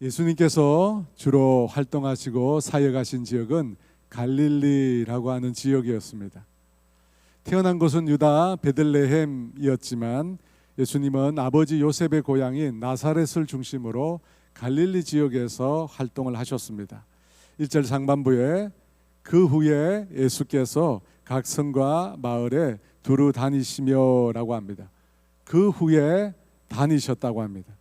예수님께서 주로 활동하시고 사역하신 지역은 갈릴리라고 하는 지역이었습니다. 태어난 곳은 유다 베들레헴이었지만 예수님은 아버지 요셉의 고향인 나사렛을 중심으로 갈릴리 지역에서 활동을 하셨습니다. 1절 상반부에 그 후에 예수께서 각 성과 마을에 두루 다니시며 라고 합니다. 그 후에 다니셨다고 합니다.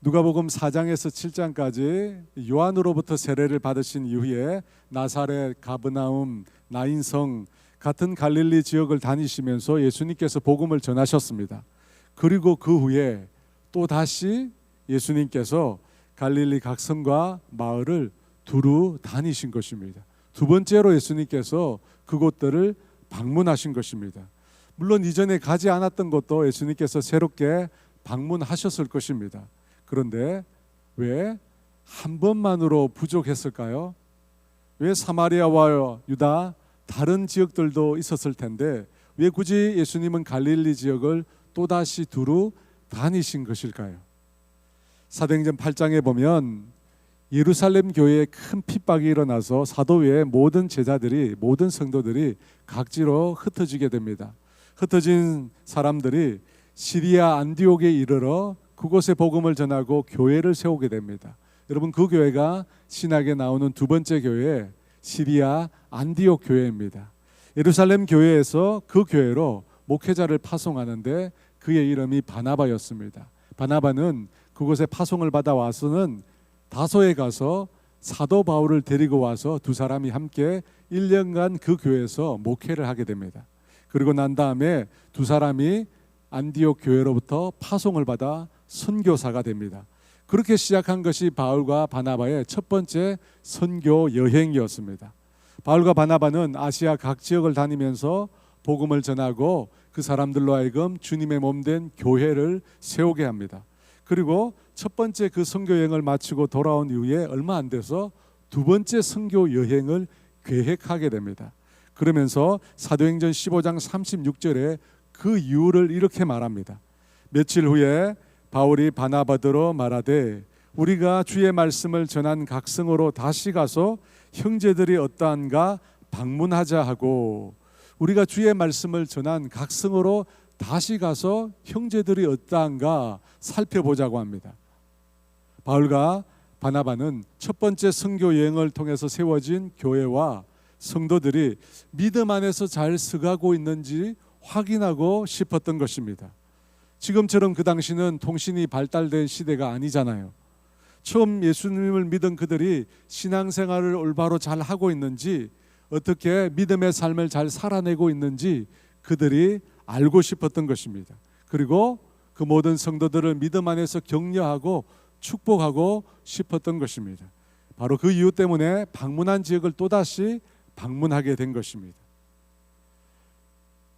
누가복음 4장에서 7장까지 요한으로부터 세례를 받으신 이후에 나사렛, 가브나움, 나인성 같은 갈릴리 지역을 다니시면서 예수님께서 복음을 전하셨습니다. 그리고 그 후에 또 다시 예수님께서 갈릴리 각 성과 마을을 두루 다니신 것입니다. 두 번째로 예수님께서 그곳들을 방문하신 것입니다. 물론 이전에 가지 않았던 것도 예수님께서 새롭게 방문하셨을 것입니다. 그런데 왜 한 번만으로 부족했을까요? 왜 사마리아와 유다 다른 지역들도 있었을 텐데 왜 굳이 예수님은 갈릴리 지역을 또다시 두루 다니신 것일까요? 사도행전 8장에 보면 예루살렘 교회에 큰 핍박이 일어나서 사도회의 모든 제자들이, 모든 성도들이 각지로 흩어지게 됩니다. 흩어진 사람들이 시리아 안디옥에 이르러 그곳에 복음을 전하고 교회를 세우게 됩니다. 여러분, 그 교회가 신학에 나오는 두 번째 교회, 시리아 안디옥 교회입니다. 예루살렘 교회에서 그 교회로 목회자를 파송하는데 그의 이름이 바나바였습니다. 바나바는 그곳에 파송을 받아 와서는 다소에 가서 사도 바울을 데리고 와서 두 사람이 함께 1년간 그 교회에서 목회를 하게 됩니다. 그리고 난 다음에 두 사람이 안디옥 교회로부터 파송을 받아 선교사가 됩니다. 그렇게 시작한 것이 바울과 바나바의 첫 번째 선교 여행이었습니다. 바울과 바나바는 아시아 각 지역을 다니면서 복음을 전하고 그 사람들로 하여금 주님의 몸된 교회를 세우게 합니다. 그리고 첫 번째 그 선교 여행을 마치고 돌아온 이후에 얼마 안 돼서 두 번째 선교 여행을 계획하게 됩니다. 그러면서 사도행전 15장 36절에 그 이유를 이렇게 말합니다. 며칠 후에 바울이 바나바더러 말하되 우리가 주의 말씀을 전한 각 성으로 다시 가서 형제들이 어떠한가 방문하자 하고, 우리가 주의 말씀을 전한 각 성으로 다시 가서 형제들이 어떠한가 살펴보자고 합니다. 바울과 바나바는 첫 번째 선교 여행을 통해서 세워진 교회와 성도들이 믿음 안에서 잘 서가고 있는지 확인하고 싶었던 것입니다. 지금처럼 그 당시는 통신이 발달된 시대가 아니잖아요. 처음 예수님을 믿은 그들이 신앙생활을 올바로 잘 하고 있는지, 어떻게 믿음의 삶을 잘 살아내고 있는지 그들이 알고 싶었던 것입니다. 그리고 그 모든 성도들을 믿음 안에서 격려하고 축복하고 싶었던 것입니다. 바로 그 이유 때문에 방문한 지역을 또다시 방문하게 된 것입니다.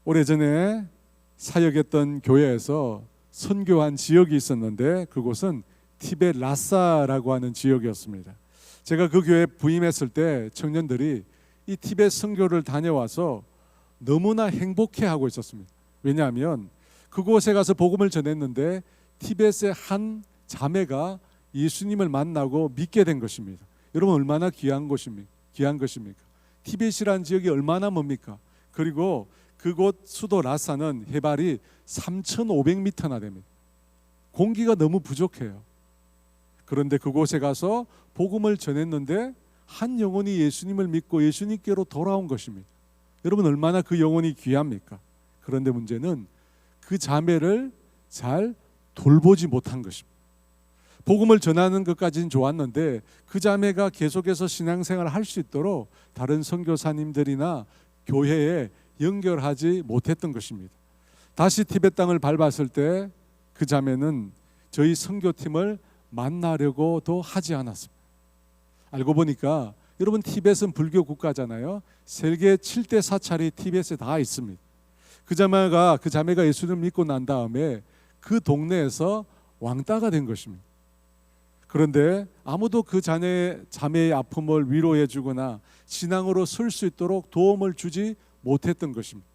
오래전에 사역했던 교회에서 선교한 지역이 있었는데 그곳은 티벳 라사라고 하는 지역이었습니다. 제가 그 교회에 부임했을 때 청년들이 이 티벳 선교를 다녀와서 너무나 행복해하고 있었습니다. 왜냐하면 그곳에 가서 복음을 전했는데 티벳의 한 자매가 예수님을 만나고 믿게 된 것입니다. 여러분, 얼마나 귀한 것입니까? 티벳이라는 지역이 얼마나 멉니까? 그리고 그곳 수도 라사는 해발이 3,500m나 됩니다. 공기가 너무 부족해요. 그런데 그곳에 가서 복음을 전했는데 한 영혼이 예수님을 믿고 예수님께로 돌아온 것입니다. 여러분, 얼마나 그 영혼이 귀합니까? 그런데 문제는 그 자매를 잘 돌보지 못한 것입니다. 복음을 전하는 것까지는 좋았는데 그 자매가 계속해서 신앙생활을 할 수 있도록 다른 선교사님들이나 교회에 연결하지 못했던 것입니다. 다시 티벳 땅을 밟았을 때 그 자매는 저희 선교팀을 만나려고도 하지 않았습니다. 알고 보니까 여러분, 티벳은 불교 국가잖아요. 세계 7대 사찰이 티벳에 다 있습니다. 그 자매가 예수를 믿고 난 다음에 그 동네에서 왕따가 된 것입니다. 그런데 아무도 그 자매의 아픔을 위로해 주거나 신앙으로 설 수 있도록 도움을 주지 못했던 것입니다.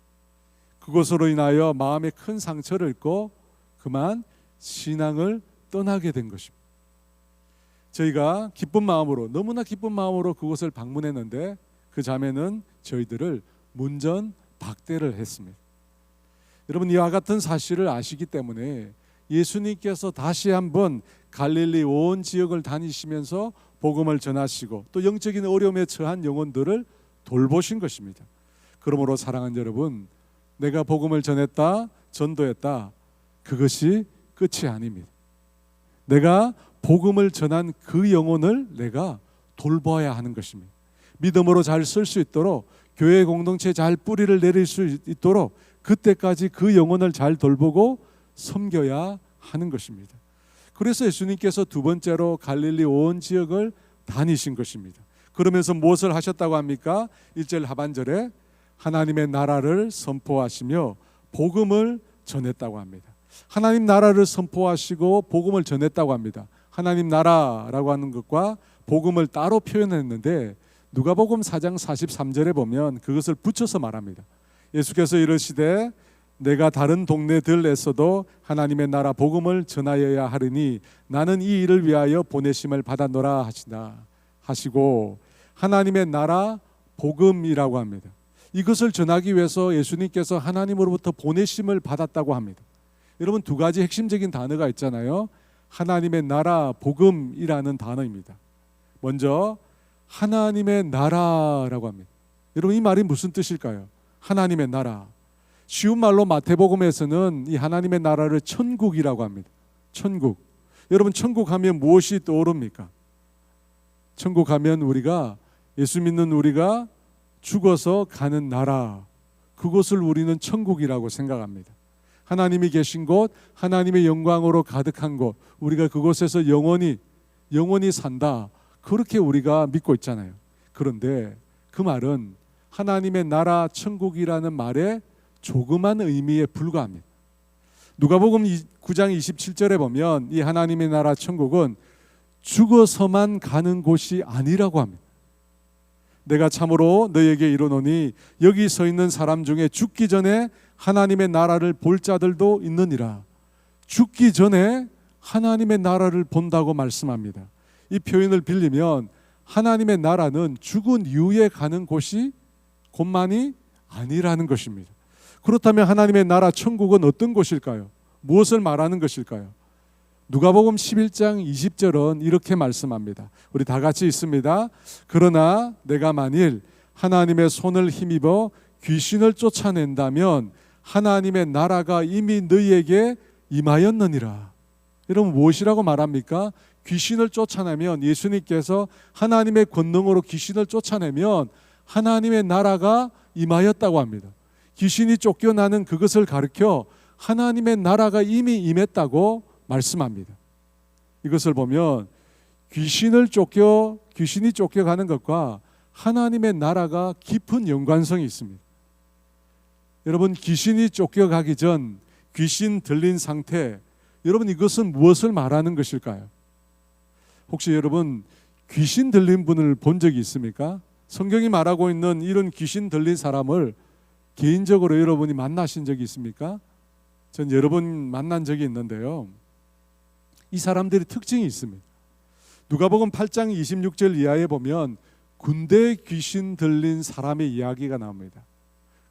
그것으로 인하여 마음에 큰 상처를 입고 그만 신앙을 떠나게 된 것입니다. 저희가 기쁜 마음으로, 너무나 기쁜 마음으로 그곳을 방문했는데 그 자매는 저희들을 문전박대를 했습니다. 여러분, 이와 같은 사실을 아시기 때문에 예수님께서 다시 한번 갈릴리 온 지역을 다니시면서 복음을 전하시고 또 영적인 어려움에 처한 영혼들을 돌보신 것입니다. 그러므로 사랑하는 여러분, 내가 복음을 전했다, 전도했다, 그것이 끝이 아닙니다. 내가 복음을 전한 그 영혼을 내가 돌봐야 하는 것입니다. 믿음으로 잘 쓸 수 있도록, 교회 공동체에 잘 뿌리를 내릴 수 있도록 그때까지 그 영혼을 잘 돌보고 섬겨야 하는 것입니다. 그래서 예수님께서 두 번째로 갈릴리 온 지역을 다니신 것입니다. 그러면서 무엇을 하셨다고 합니까? 1절 하반절에 하나님의 나라를 선포하시며 복음을 전했다고 합니다. 하나님 나라를 선포하시고 복음을 전했다고 합니다. 하나님 나라라고 하는 것과 복음을 따로 표현했는데 누가복음 4장 43절에 보면 그것을 붙여서 말합니다. 예수께서 이르시되 내가 다른 동네들에서도 하나님의 나라 복음을 전하여야 하리니 나는 이 일을 위하여 보내심을 받았노라 하시고 하나님의 나라 복음이라고 합니다. 이것을 전하기 위해서 예수님께서 하나님으로부터 보내심을 받았다고 합니다. 여러분, 두 가지 핵심적인 단어가 있잖아요. 하나님의 나라 복음이라는 단어입니다. 먼저 하나님의 나라라고 합니다. 여러분, 이 말이 무슨 뜻일까요? 하나님의 나라. 쉬운 말로 마태복음에서는 이 하나님의 나라를 천국이라고 합니다. 천국. 여러분, 천국 하면 무엇이 떠오릅니까? 천국 하면 우리가, 예수 믿는 우리가 죽어서 가는 나라, 그곳을 우리는 천국이라고 생각합니다. 하나님이 계신 곳, 하나님의 영광으로 가득한 곳, 우리가 그곳에서 영원히 산다, 그렇게 우리가 믿고 있잖아요. 그런데 그 말은 하나님의 나라 천국이라는 말에 조그만 의미에 불과합니다. 누가복음 9장 27절에 보면 이 하나님의 나라 천국은 죽어서만 가는 곳이 아니라고 합니다. 내가 참으로 너희에게 이르노니 여기 서 있는 사람 중에 죽기 전에 하나님의 나라를 볼 자들도 있느니라. 죽기 전에 하나님의 나라를 본다고 말씀합니다. 이 표현을 빌리면 하나님의 나라는 죽은 이후에 가는 곳만이 아니라는 것입니다. 그렇다면 하나님의 나라 천국은 어떤 곳일까요? 무엇을 말하는 것일까요? 누가복음 11장 20절은 이렇게 말씀합니다. 우리 다 같이 있습니다. 그러나 내가 만일 하나님의 손을 힘입어 귀신을 쫓아낸다면 하나님의 나라가 이미 너희에게 임하였느니라. 여러분, 무엇이라고 말합니까? 귀신을 쫓아내면, 예수님께서 하나님의 권능으로 귀신을 쫓아내면 하나님의 나라가 임하였다고 합니다. 귀신이 쫓겨나는 그것을 가리켜 하나님의 나라가 이미 임했다고 말씀합니다. 이것을 보면 귀신이 쫓겨가는 것과 하나님의 나라가 깊은 연관성이 있습니다. 여러분, 귀신이 쫓겨가기 전 귀신 들린 상태, 여러분, 이것은 무엇을 말하는 것일까요? 혹시 여러분 귀신 들린 분을 본 적이 있습니까? 성경이 말하고 있는 이런 귀신 들린 사람을 개인적으로 여러분이 만나신 적이 있습니까? 전 여러 번 만난 적이 있는데요. 이 사람들의 특징이 있습니다. 누가복음 8장 26절 이하에 보면 군대 귀신 들린 사람의 이야기가 나옵니다.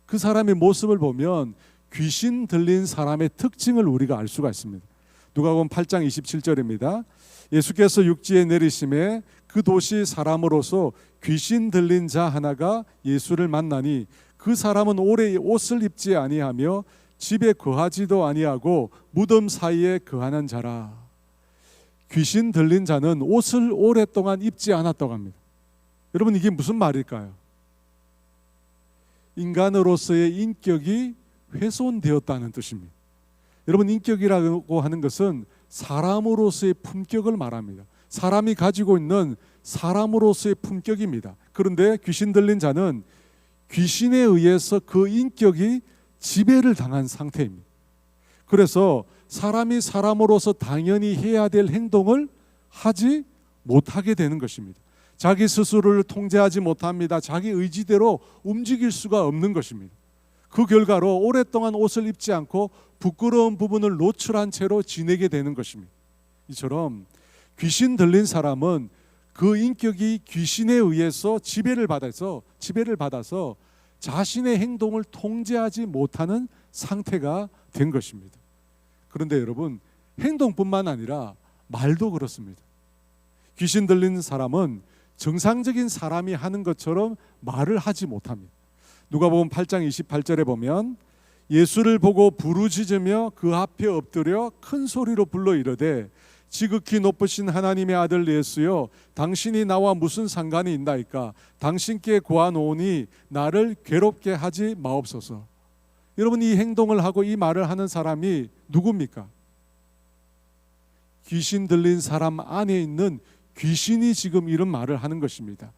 그 사람의 모습을 보면 귀신 들린 사람의 특징을 우리가 알 수가 있습니다. 누가복음 8장 27절입니다. 예수께서 육지에 내리심에 그 도시 사람으로서 귀신 들린 자 하나가 예수를 만나니 그 사람은 오래 옷을 입지 아니하며 집에 거하지도 아니하고 무덤 사이에 거하는 자라. 귀신 들린 자는 옷을 오랫동안 입지 않았다고 합니다. 여러분, 이게 무슨 말일까요? 인간으로서의 인격이 훼손되었다는 뜻입니다. 여러분, 인격이라고 하는 것은 사람으로서의 품격을 말합니다. 사람이 가지고 있는 사람으로서의 품격입니다. 그런데 귀신 들린 자는 귀신에 의해서 그 인격이 지배를 당한 상태입니다. 그래서 사람이 사람으로서 당연히 해야 될 행동을 하지 못하게 되는 것입니다. 자기 스스로를 통제하지 못합니다. 자기 의지대로 움직일 수가 없는 것입니다. 그 결과로 오랫동안 옷을 입지 않고 부끄러운 부분을 노출한 채로 지내게 되는 것입니다. 이처럼 귀신 들린 사람은 그 인격이 귀신에 의해서 지배를 받아서 자신의 행동을 통제하지 못하는 상태가 된 것입니다. 그런데 여러분, 행동뿐만 아니라 말도 그렇습니다. 귀신 들린 사람은 정상적인 사람이 하는 것처럼 말을 하지 못합니다. 누가복음 8장 28절에 보면 예수를 보고 부르짖으며 그 앞에 엎드려 큰 소리로 불러 이르되 지극히 높으신 하나님의 아들 예수여, 당신이 나와 무슨 상관이 있나이까? 당신께 구하노니 나를 괴롭게 하지 마옵소서. 여러분, 이 행동을 하고 이 말을 하는 사람이 누굽니까? 귀신 들린 사람 안에 있는 귀신이 지금 이런 말을 하는 것입니다.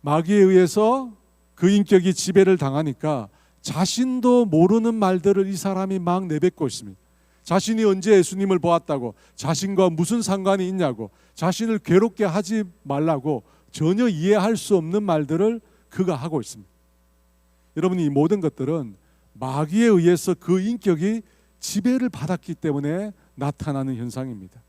마귀에 의해서 그 인격이 지배를 당하니까 자신도 모르는 말들을 이 사람이 막 내뱉고 있습니다. 자신이 언제 예수님을 보았다고, 자신과 무슨 상관이 있냐고, 자신을 괴롭게 하지 말라고 전혀 이해할 수 없는 말들을 그가 하고 있습니다. 여러분, 이 모든 것들은 마귀에 의해서 그 인격이 지배를 받았기 때문에 나타나는 현상입니다.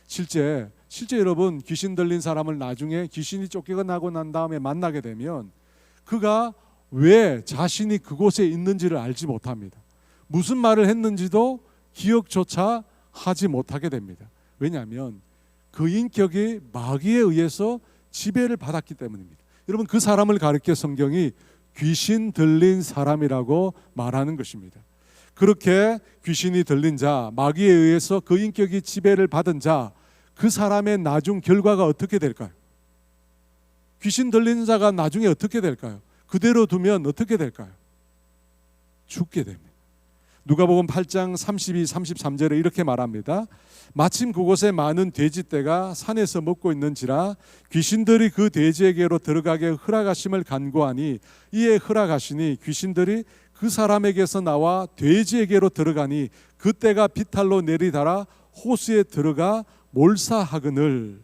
실제 여러분, 귀신 들린 사람을 나중에 귀신이 쫓겨나고 난 다음에 만나게 되면 그가 왜 자신이 그곳에 있는지를 알지 못합니다. 무슨 말을 했는지도 기억조차 하지 못하게 됩니다. 왜냐하면 그 인격이 마귀에 의해서 지배를 받았기 때문입니다. 여러분, 그 사람을 가리켜 성경이 귀신 들린 사람이라고 말하는 것입니다. 그렇게 귀신이 들린 자, 마귀에 의해서 그 인격이 지배를 받은 자, 그 사람의 나중 결과가 어떻게 될까요? 귀신 들린 자가 나중에 어떻게 될까요? 그대로 두면 어떻게 될까요? 죽게 됩니다. 누가복음 8장 32, 33절에 이렇게 말합니다. 마침 그곳에 많은 돼지떼가 산에서 먹고 있는지라 귀신들이 그 돼지에게로 들어가게 허락하심을 간구하니 이에 허락하시니 귀신들이 그 사람에게서 나와 돼지에게로 들어가니 그 떼가 비탈로 내리달아 호수에 들어가 몰사하거늘.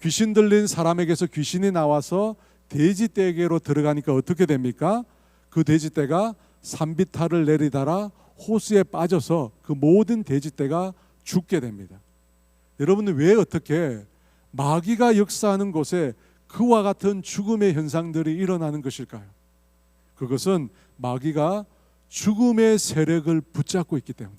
귀신 들린 사람에게서 귀신이 나와서 돼지떼에게로 들어가니까 어떻게 됩니까? 그 돼지떼가 산비탈을 내리달아 호수에 빠져서 그 모든 돼지떼가 죽게 됩니다. 여러분은 왜 어떻게 마귀가 역사하는 곳에 그와 같은 죽음의 현상들이 일어나는 것일까요? 그것은 마귀가 죽음의 세력을 붙잡고 있기 때문에.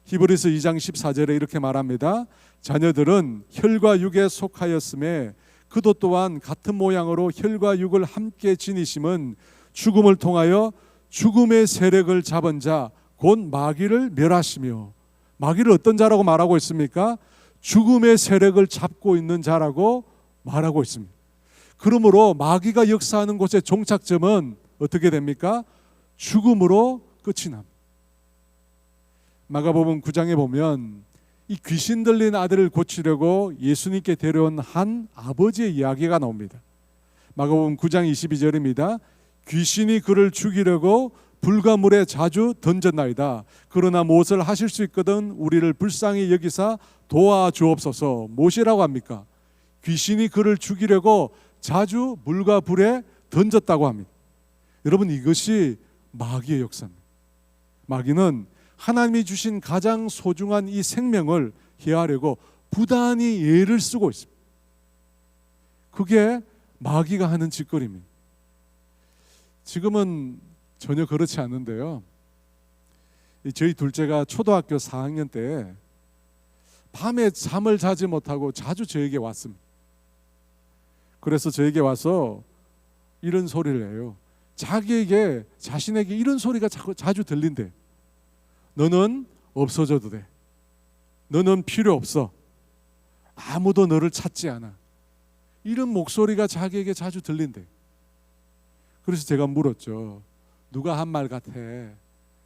히브리서 2장 14절에 이렇게 말합니다. 자녀들은 혈과 육에 속하였음에 그도 또한 같은 모양으로 혈과 육을 함께 지니심은 죽음을 통하여 죽음의 세력을 잡은 자 곧 마귀를 멸하시며. 마귀를 어떤 자라고 말하고 있습니까? 죽음의 세력을 잡고 있는 자라고 말하고 있습니다. 그러므로 마귀가 역사하는 곳의 종착점은 어떻게 됩니까? 죽음으로 끝이 납니다. 마가복음 9장에 보면 이 귀신 들린 아들을 고치려고 예수님께 데려온 한 아버지의 이야기가 나옵니다. 마가복음 9장 22절입니다. 귀신이 그를 죽이려고 불과 물에 자주 던졌나이다. 그러나 무엇을 하실 수 있거든 우리를 불쌍히 여기사 도와주옵소서. 무엇이라고 합니까? 귀신이 그를 죽이려고 자주 물과 불에 던졌다고 합니다. 여러분, 이것이 마귀의 역사입니다. 마귀는 하나님이 주신 가장 소중한 이 생명을 해하려고 부단히 애를 쓰고 있습니다. 그게 마귀가 하는 짓거리입니다. 지금은 전혀 그렇지 않는데요. 저희 둘째가 초등학교 4학년 때 밤에 잠을 자지 못하고 자주 저에게 왔습니다. 그래서 저에게 와서 이런 소리를 해요. 자신에게 이런 소리가 자주 들린대. 너는 없어져도 돼. 너는 필요 없어. 아무도 너를 찾지 않아. 이런 목소리가 자기에게 자주 들린대. 그래서 제가 물었죠. 누가 한 말 같아?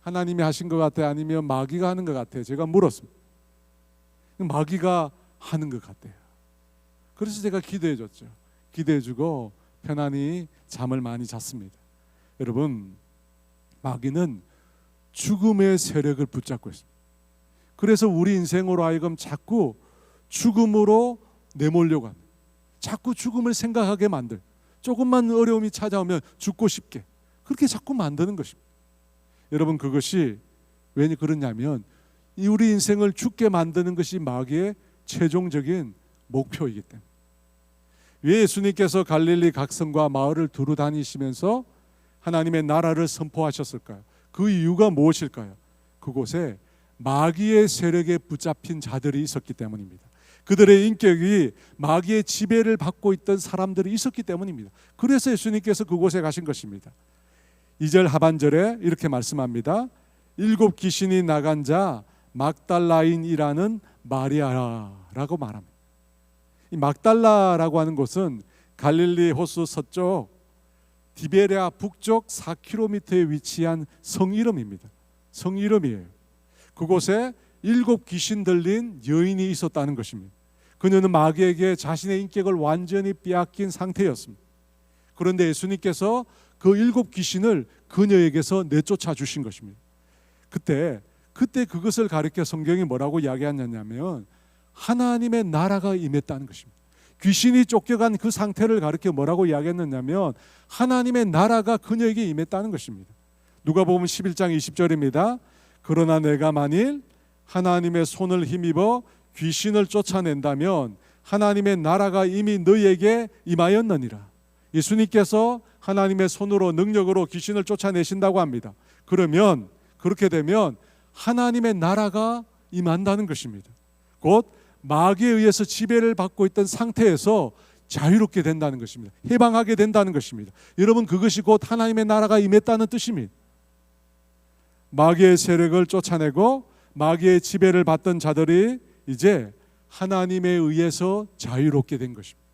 하나님이 하신 것 같아? 아니면 마귀가 하는 것 같아? 제가 물었습니다. 마귀가 하는 것 같대요. 그래서 제가 기도해줬죠. 기도해주고 편안히 잠을 많이 잤습니다. 여러분, 마귀는 죽음의 세력을 붙잡고 있습니다. 그래서 우리 인생으로 하여금 자꾸 죽음으로 내몰려고 합니다. 자꾸 죽음을 생각하게 만들. 조금만 어려움이 찾아오면 죽고 싶게 그렇게 자꾸 만드는 것입니다. 여러분, 그것이 왜 그러냐면 우리 인생을 죽게 만드는 것이 마귀의 최종적인 목표이기 때문에. 왜 예수님께서 갈릴리 각성과 마을을 두루 다니시면서 하나님의 나라를 선포하셨을까요? 그 이유가 무엇일까요? 그곳에 마귀의 세력에 붙잡힌 자들이 있었기 때문입니다. 그들의 인격이 마귀의 지배를 받고 있던 사람들이 있었기 때문입니다. 그래서 예수님께서 그곳에 가신 것입니다. 2절 하반절에 이렇게 말씀합니다. 7 귀신이 나간 자 막달라인이라는 마리아라고 말합니다. 이 막달라라고 하는 곳은 갈릴리 호수 서쪽 디베랴 북쪽 4km에 위치한 성 이름입니다. 성 이름이에요. 그곳에 7 귀신 들린 여인이 있었다는 것입니다. 그녀는 마귀에게 자신의 인격을 완전히 빼앗긴 상태였습니다. 그런데 예수님께서 그 7 귀신을 그녀에게서 내쫓아 주신 것입니다. 그때 그것을 가리켜 성경이 뭐라고 이야기하냐면 하나님의 나라가 임했다는 것입니다. 귀신이 쫓겨간 그 상태를 가리켜 뭐라고 이야기했느냐면 하나님의 나라가 그녀에게 임했다는 것입니다. 누가복음 11장 20절입니다. 그러나 내가 만일 하나님의 손을 힘입어 귀신을 쫓아낸다면 하나님의 나라가 이미 너희에게 임하였느니라. 예수님께서 하나님의 손으로 능력으로 귀신을 쫓아내신다고 합니다. 그러면 그렇게 되면 하나님의 나라가 임한다는 것입니다. 곧 마귀에 의해서 지배를 받고 있던 상태에서 자유롭게 된다는 것입니다. 해방하게 된다는 것입니다. 여러분, 그것이 곧 하나님의 나라가 임했다는 뜻입니다. 마귀의 세력을 쫓아내고 마귀의 지배를 받던 자들이 이제 하나님에 의해서 자유롭게 된 것입니다.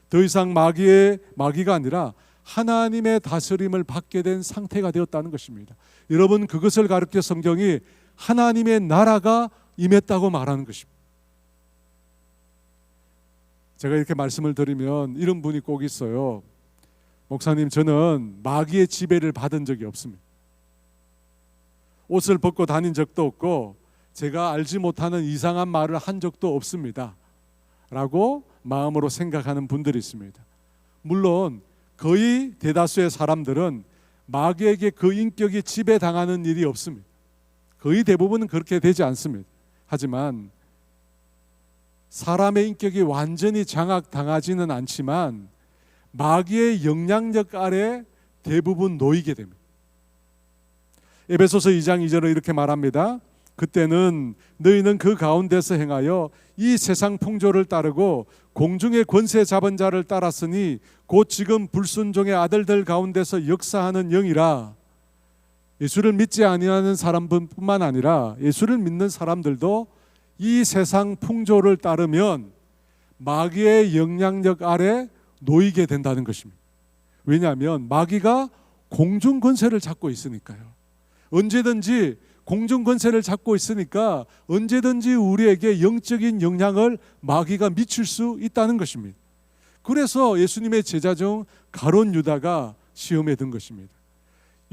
더 이상 마귀가 아니라 하나님의 다스림을 받게 된 상태가 되었다는 것입니다. 여러분, 그것을 가르쳐 성경이 하나님의 나라가 임했다고 말하는 것입니다. 제가 이렇게 말씀을 드리면 이런 분이 꼭 있어요. 목사님, 저는 마귀의 지배를 받은 적이 없습니다. 옷을 벗고 다닌 적도 없고 제가 알지 못하는 이상한 말을 한 적도 없습니다 라고 마음으로 생각하는 분들이 있습니다. 물론 거의 대다수의 사람들은 마귀에게 그 인격이 지배당하는 일이 없습니다. 거의 대부분은 그렇게 되지 않습니다. 하지만 사람의 인격이 완전히 장악당하지는 않지만 마귀의 영향력 아래 대부분 놓이게 됩니다. 에베소서 2장 2절에 이렇게 말합니다. 그때는 너희는 그 가운데서 행하여 이 세상 풍조를 따르고 공중의 권세 잡은 자를 따랐으니 곧 지금 불순종의 아들들 가운데서 역사하는 영이라. 예수를 믿지 아니하는 사람뿐만 아니라 예수를 믿는 사람들도 이 세상 풍조를 따르면 마귀의 영향력 아래 놓이게 된다는 것입니다. 왜냐하면 마귀가 공중 권세를 잡고 있으니까요. 언제든지 공중 권세를 잡고 있으니까 언제든지 우리에게 영적인 영향을 마귀가 미칠 수 있다는 것입니다. 그래서 예수님의 제자 중 가룟 유다가 시험에 든 것입니다.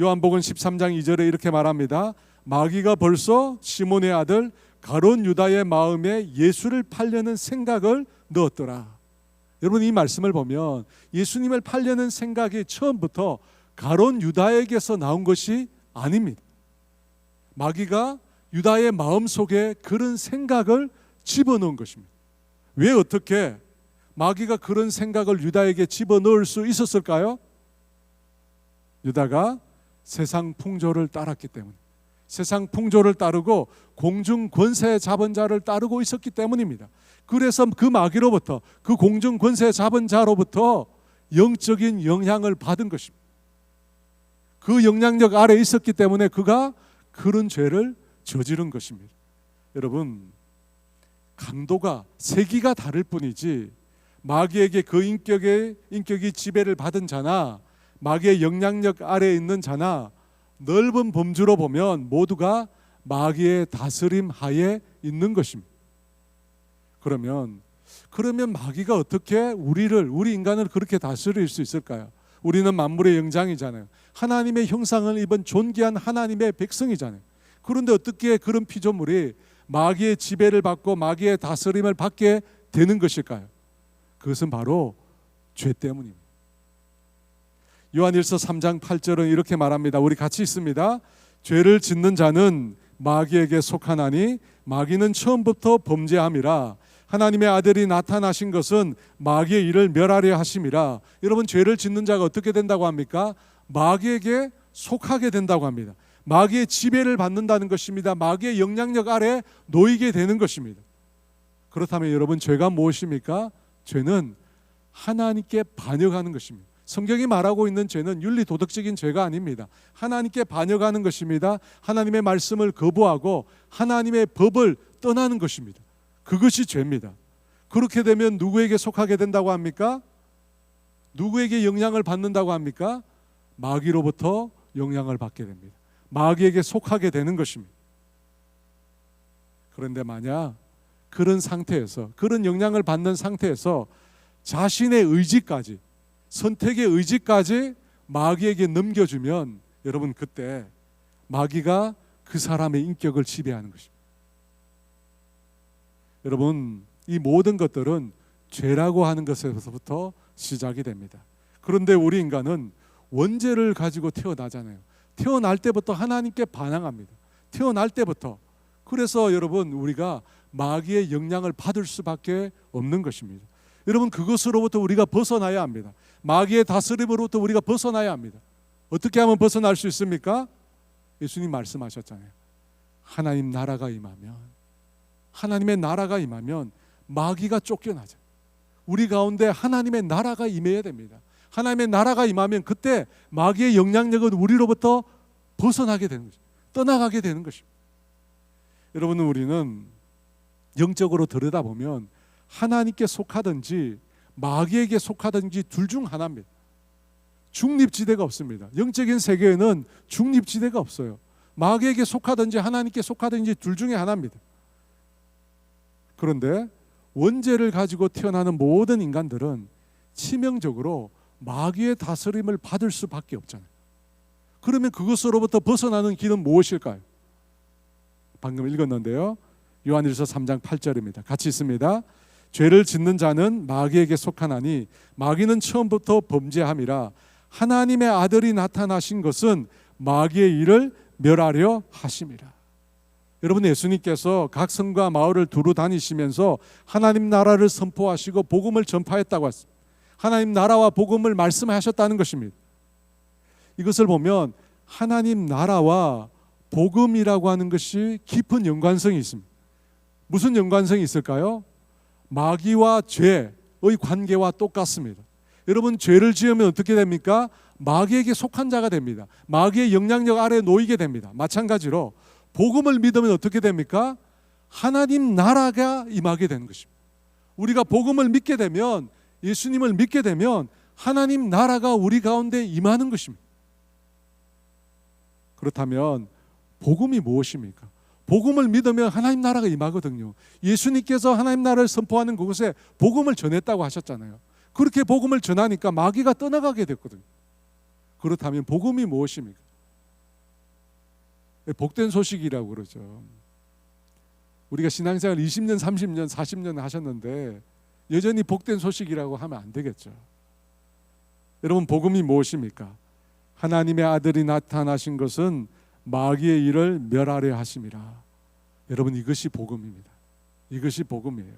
요한복음 13장 2절에 이렇게 말합니다. 마귀가 벌써 시몬의 아들 가룟 유다의 마음에 예수를 팔려는 생각을 넣었더라. 여러분, 이 말씀을 보면 예수님을 팔려는 생각이 처음부터 가룟 유다에게서 나온 것이 아닙니다. 마귀가 유다의 마음속에 그런 생각을 집어넣은 것입니다. 왜 어떻게 마귀가 그런 생각을 유다에게 집어넣을 수 있었을까요? 유다가 세상 풍조를 따랐기 때문에, 세상 풍조를 따르고 공중 권세 잡은 자를 따르고 있었기 때문입니다. 그래서 그 마귀로부터, 그 공중 권세 잡은 자로부터 영적인 영향을 받은 것입니다. 그 영향력 아래 있었기 때문에 그가 그런 죄를 저지른 것입니다. 여러분, 강도가 세기가 다를 뿐이지 마귀에게 그 인격이 지배를 받은 자나 마귀의 영향력 아래에 있는 자나 넓은 범주로 보면 모두가 마귀의 다스림 하에 있는 것입니다. 그러면 마귀가 어떻게 우리 인간을 그렇게 다스릴 수 있을까요? 우리는 만물의 영장이잖아요. 하나님의 형상을 입은 존귀한 하나님의 백성이잖아요. 그런데 어떻게 그런 피조물이 마귀의 지배를 받고 마귀의 다스림을 받게 되는 것일까요? 그것은 바로 죄 때문입니다. 요한일서 3장 8절은 이렇게 말합니다. 우리 같이 읽습니다. 죄를 짓는 자는 마귀에게 속하나니 마귀는 처음부터 범죄함이라 하나님의 아들이 나타나신 것은 마귀의 일을 멸하려 하심이라. 여러분, 죄를 짓는 자가 어떻게 된다고 합니까? 마귀에게 속하게 된다고 합니다. 마귀의 지배를 받는다는 것입니다. 마귀의 영향력 아래 놓이게 되는 것입니다. 그렇다면 여러분, 죄가 무엇입니까? 죄는 하나님께 반역하는 것입니다. 성경이 말하고 있는 죄는 윤리 도덕적인 죄가 아닙니다. 하나님께 반역하는 것입니다. 하나님의 말씀을 거부하고 하나님의 법을 떠나는 것입니다. 그것이 죄입니다. 그렇게 되면 누구에게 속하게 된다고 합니까? 누구에게 영향을 받는다고 합니까? 마귀로부터 영향을 받게 됩니다. 마귀에게 속하게 되는 것입니다. 그런데 만약 그런 상태에서, 그런 영향을 받는 상태에서 자신의 의지까지, 선택의 의지까지 마귀에게 넘겨주면 여러분, 그때 마귀가 그 사람의 인격을 지배하는 것입니다. 여러분, 이 모든 것들은 죄라고 하는 것에서부터 시작이 됩니다. 그런데 우리 인간은 원죄를 가지고 태어나잖아요. 태어날 때부터 하나님께 반항합니다. 태어날 때부터. 그래서 여러분, 우리가 마귀의 영향을 받을 수밖에 없는 것입니다. 여러분, 그것으로부터 우리가 벗어나야 합니다. 마귀의 다스림으로부터 우리가 벗어나야 합니다. 어떻게 하면 벗어날 수 있습니까? 예수님 말씀하셨잖아요. 하나님 나라가 임하면, 하나님의 나라가 임하면 마귀가 쫓겨나죠. 우리 가운데 하나님의 나라가 임해야 됩니다. 하나님의 나라가 임하면 그때 마귀의 영향력은 우리로부터 벗어나게 되는 것입니다. 떠나가게 되는 것입니다. 여러분, 우리는 영적으로 들여다보면 하나님께 속하든지 마귀에게 속하든지 둘 중 하나입니다. 중립지대가 없습니다. 영적인 세계에는 중립지대가 없어요. 마귀에게 속하든지 하나님께 속하든지 둘 중에 하나입니다. 그런데 원죄를 가지고 태어나는 모든 인간들은 치명적으로 마귀의 다스림을 받을 수밖에 없잖아요. 그러면 그것으로부터 벗어나는 길은 무엇일까요? 방금 읽었는데요. 요한일서 3장 8절입니다. 같이 있습니다. 죄를 짓는 자는 마귀에게 속하나니 마귀는 처음부터 범죄함이라 하나님의 아들이 나타나신 것은 마귀의 일을 멸하려 하심이라. 여러분, 예수님께서 각 성과 마을을 두루 다니시면서 하나님 나라를 선포하시고 복음을 전파했다고 했습니다. 하나님 나라와 복음을 말씀하셨다는 것입니다. 이것을 보면 하나님 나라와 복음이라고 하는 것이 깊은 연관성이 있습니다. 무슨 연관성이 있을까요? 마귀와 죄의 관계와 똑같습니다. 여러분, 죄를 지으면 어떻게 됩니까? 마귀에게 속한 자가 됩니다. 마귀의 영향력 아래에 놓이게 됩니다. 마찬가지로 복음을 믿으면 어떻게 됩니까? 하나님 나라가 임하게 되는 것입니다. 우리가 복음을 믿게 되면, 예수님을 믿게 되면 하나님 나라가 우리 가운데 임하는 것입니다. 그렇다면 복음이 무엇입니까? 복음을 믿으면 하나님 나라가 임하거든요. 예수님께서 하나님 나라를 선포하는 그곳에 복음을 전했다고 하셨잖아요. 그렇게 복음을 전하니까 마귀가 떠나가게 됐거든요. 그렇다면 복음이 무엇입니까? 복된 소식이라고 그러죠. 우리가 신앙생활 20년, 30년, 40년 하셨는데 여전히 복된 소식이라고 하면 안 되겠죠. 여러분, 복음이 무엇입니까? 하나님의 아들이 나타나신 것은 마귀의 일을 멸하려 하심이라. 여러분, 이것이 복음입니다. 이것이 복음이에요.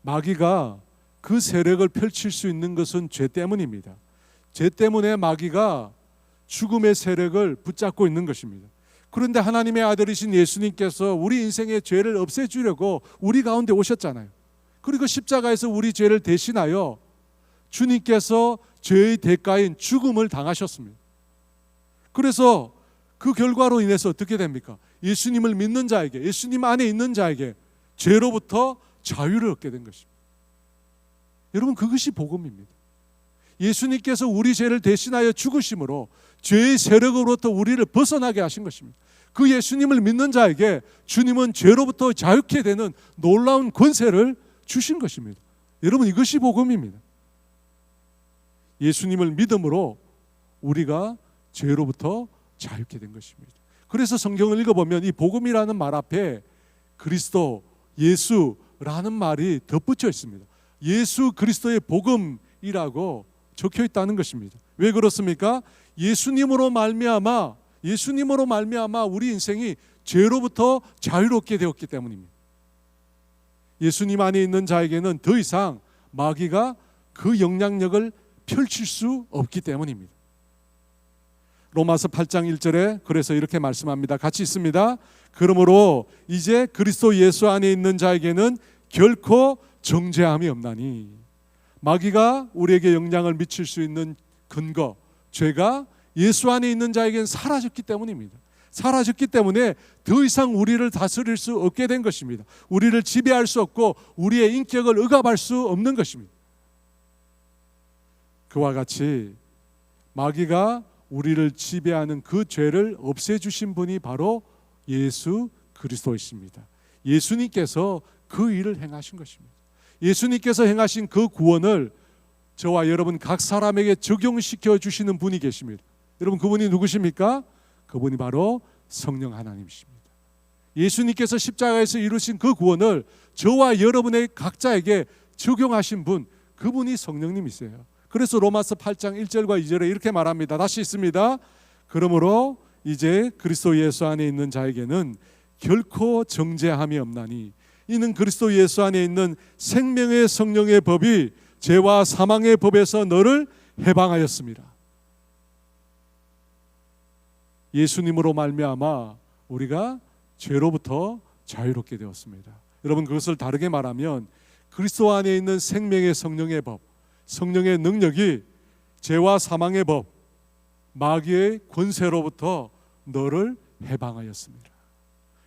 마귀가 그 세력을 펼칠 수 있는 것은 죄 때문입니다. 죄 때문에 마귀가 죽음의 세력을 붙잡고 있는 것입니다. 그런데 하나님의 아들이신 예수님께서 우리 인생의 죄를 없애주려고 우리 가운데 오셨잖아요. 그리고 십자가에서 우리 죄를 대신하여 주님께서 죄의 대가인 죽음을 당하셨습니다. 그래서 그 결과로 인해서 어떻게 됩니까? 예수님을 믿는 자에게, 예수님 안에 있는 자에게 죄로부터 자유를 얻게 된 것입니다. 여러분, 그것이 복음입니다. 예수님께서 우리 죄를 대신하여 죽으심으로 죄의 세력으로부터 우리를 벗어나게 하신 것입니다. 그 예수님을 믿는 자에게 주님은 죄로부터 자유케 되는 놀라운 권세를 주신 것입니다. 여러분, 이것이 복음입니다. 예수님을 믿음으로 우리가 죄로부터 자유케 된 것입니다. 그래서 성경을 읽어보면 이 복음이라는 말 앞에 그리스도, 예수라는 말이 덧붙여 있습니다. 예수 그리스도의 복음이라고 적혀 있다는 것입니다. 왜 그렇습니까? 예수님으로 말미암아 우리 인생이 죄로부터 자유롭게 되었기 때문입니다. 예수님 안에 있는 자에게는 더 이상 마귀가 그 영향력을 펼칠 수 없기 때문입니다. 로마서 8장 1절에 그래서 이렇게 말씀합니다. 같이 있습니다. 그러므로 이제 그리스도 예수 안에 있는 자에게는 결코 정죄함이 없나니. 마귀가 우리에게 영향을 미칠 수 있는 근거, 죄가 예수 안에 있는 자에게는 사라졌기 때문입니다. 사라졌기 때문에 더 이상 우리를 다스릴 수 없게 된 것입니다. 우리를 지배할 수 없고 우리의 인격을 억압할 수 없는 것입니다. 그와 같이 마귀가 우리를 지배하는 그 죄를 없애주신 분이 바로 예수 그리스도이십니다. 예수님께서 그 일을 행하신 것입니다. 예수님께서 행하신 그 구원을 저와 여러분 각 사람에게 적용시켜 주시는 분이 계십니다. 여러분 그분이 누구십니까? 그분이 바로 성령 하나님이십니다. 예수님께서 십자가에서 이루신 그 구원을 저와 여러분의 각자에게 적용하신 분, 그분이 성령님이세요. 그래서 로마서 8장 1절과 2절에 이렇게 말합니다. 다시 있습니다. 그러므로 이제 그리스도 예수 안에 있는 자에게는 결코 정죄함이 없나니 이는 그리스도 예수 안에 있는 생명의 성령의 법이 죄와 사망의 법에서 너를 해방하였습니다. 예수님으로 말미암아 우리가 죄로부터 자유롭게 되었습니다. 여러분 그것을 다르게 말하면 그리스도 안에 있는 생명의 성령의 법, 성령의 능력이 죄와 사망의 법, 마귀의 권세로부터 너를 해방하였습니다.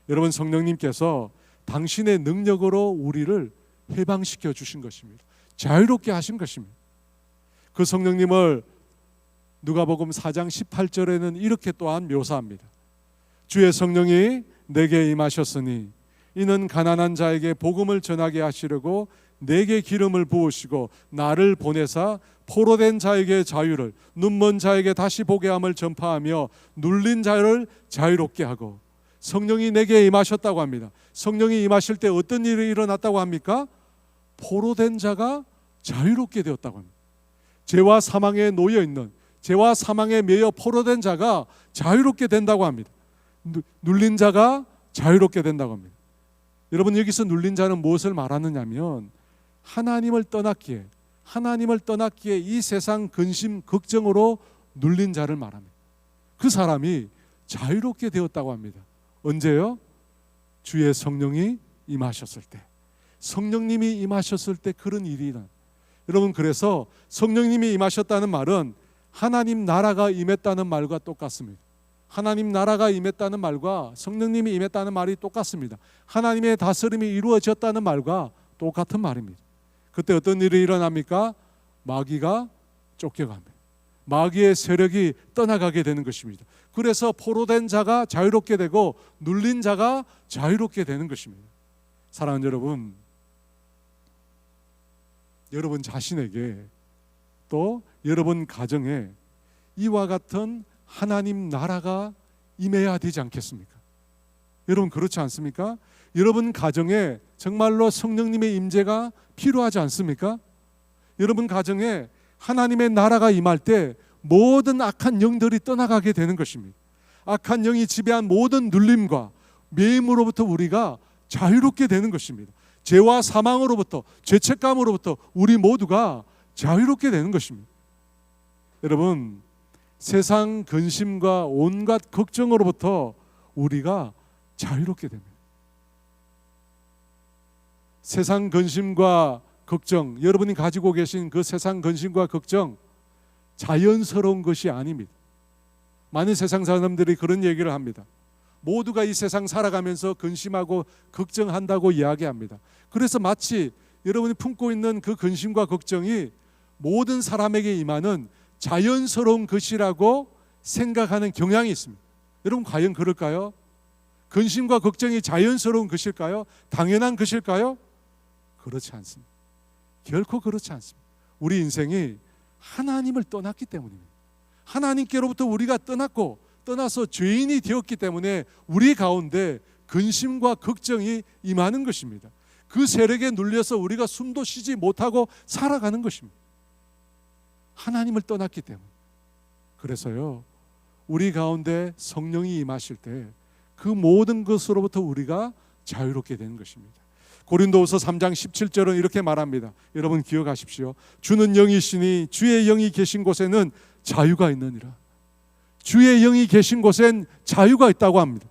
여러분 성령님께서 당신의 능력으로 우리를 해방시켜 주신 것입니다. 자유롭게 하신 것입니다. 그 성령님을 누가복음 4장 18절에는 이렇게 또한 묘사합니다. 주의 성령이 내게 임하셨으니 이는 가난한 자에게 복음을 전하게 하시려고 내게 기름을 부으시고 나를 보내사 포로된 자에게 자유를, 눈먼 자에게 다시 보게 함을 전파하며 눌린 자를 자유롭게 하고. 성령이 내게 임하셨다고 합니다. 성령이 임하실 때 어떤 일이 일어났다고 합니까? 포로된 자가 자유롭게 되었다고 합니다. 죄와 사망에 놓여 있는, 죄와 사망에 매여 포로된 자가 자유롭게 된다고 합니다. 눌린 자가 자유롭게 된다고 합니다. 여러분 여기서 눌린 자는 무엇을 말하느냐면 하나님을 떠났기에 이 세상 근심 걱정으로 눌린 자를 말합니다. 그 사람이 자유롭게 되었다고 합니다. 언제요? 주의 성령이 임하셨을 때, 성령님이 임하셨을 때 그런 일이 일어납니다. 여러분 그래서 성령님이 임하셨다는 말은 하나님 나라가 임했다는 말과 똑같습니다. 하나님 나라가 임했다는 말과 성령님이 임했다는 말이 똑같습니다. 하나님의 다스림이 이루어졌다는 말과 똑같은 말입니다. 그때 어떤 일이 일어납니까? 마귀가 쫓겨갑니다. 마귀의 세력이 떠나가게 되는 것입니다. 그래서 포로된 자가 자유롭게 되고 눌린 자가 자유롭게 되는 것입니다. 사랑하는 여러분, 여러분 자신에게 또 여러분 가정에 이와 같은 하나님 나라가 임해야 되지 않겠습니까? 여러분 그렇지 않습니까? 여러분 가정에 정말로 성령님의 임재가 필요하지 않습니까? 여러분 가정에 하나님의 나라가 임할 때 모든 악한 영들이 떠나가게 되는 것입니다. 악한 영이 지배한 모든 눌림과 매임으로부터 우리가 자유롭게 되는 것입니다. 죄와 사망으로부터, 죄책감으로부터 우리 모두가 자유롭게 되는 것입니다. 여러분 세상 근심과 온갖 걱정으로부터 우리가 자유롭게 됩니다. 세상 근심과 걱정, 여러분이 가지고 계신 그 세상 근심과 걱정 자연스러운 것이 아닙니다. 많은 세상 사람들이 그런 얘기를 합니다. 모두가 이 세상 살아가면서 근심하고 걱정한다고 이야기합니다. 그래서 마치 여러분이 품고 있는 그 근심과 걱정이 모든 사람에게 임하는 자연스러운 것이라고 생각하는 경향이 있습니다. 여러분 과연 그럴까요? 근심과 걱정이 자연스러운 것일까요? 당연한 것일까요? 그렇지 않습니다. 결코 그렇지 않습니다. 우리 인생이 하나님을 떠났기 때문입니다. 하나님께로부터 우리가 떠나서 죄인이 되었기 때문에 우리 가운데 근심과 걱정이 임하는 것입니다. 그 세력에 눌려서 우리가 숨도 쉬지 못하고 살아가는 것입니다. 하나님을 떠났기 때문에. 그래서요, 우리 가운데 성령이 임하실 때 그 모든 것으로부터 우리가 자유롭게 되는 것입니다. 고린도후서 3장 17절은 이렇게 말합니다. 여러분 기억하십시오. 주는 영이시니 주의 영이 계신 곳에는 자유가 있느니라. 주의 영이 계신 곳엔 자유가 있다고 합니다.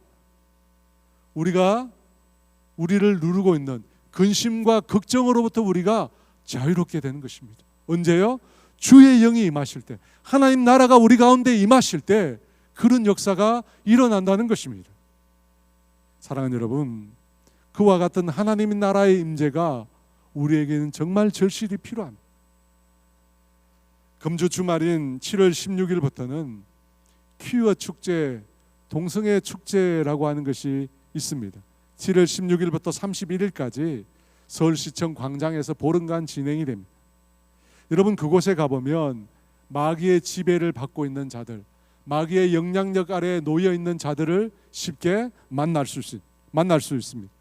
우리를 누르고 있는 근심과 걱정으로부터 우리가 자유롭게 되는 것입니다. 언제요? 주의 영이 임하실 때, 하나님 나라가 우리 가운데 임하실 때 그런 역사가 일어난다는 것입니다. 사랑하는 여러분, 그와 같은 하나님 나라의 임재가 우리에게는 정말 절실히 필요합니다. 금주 주말인 7월 16일부터는 퀴어 축제, 동성애 축제라고 하는 것이 있습니다. 7월 16일부터 31일까지 서울시청 광장에서 보름간 진행이 됩니다. 여러분 그곳에 가보면 마귀의 지배를 받고 있는 자들, 마귀의 영향력 아래에 놓여 있는 자들을 쉽게 만날 수 있습니다.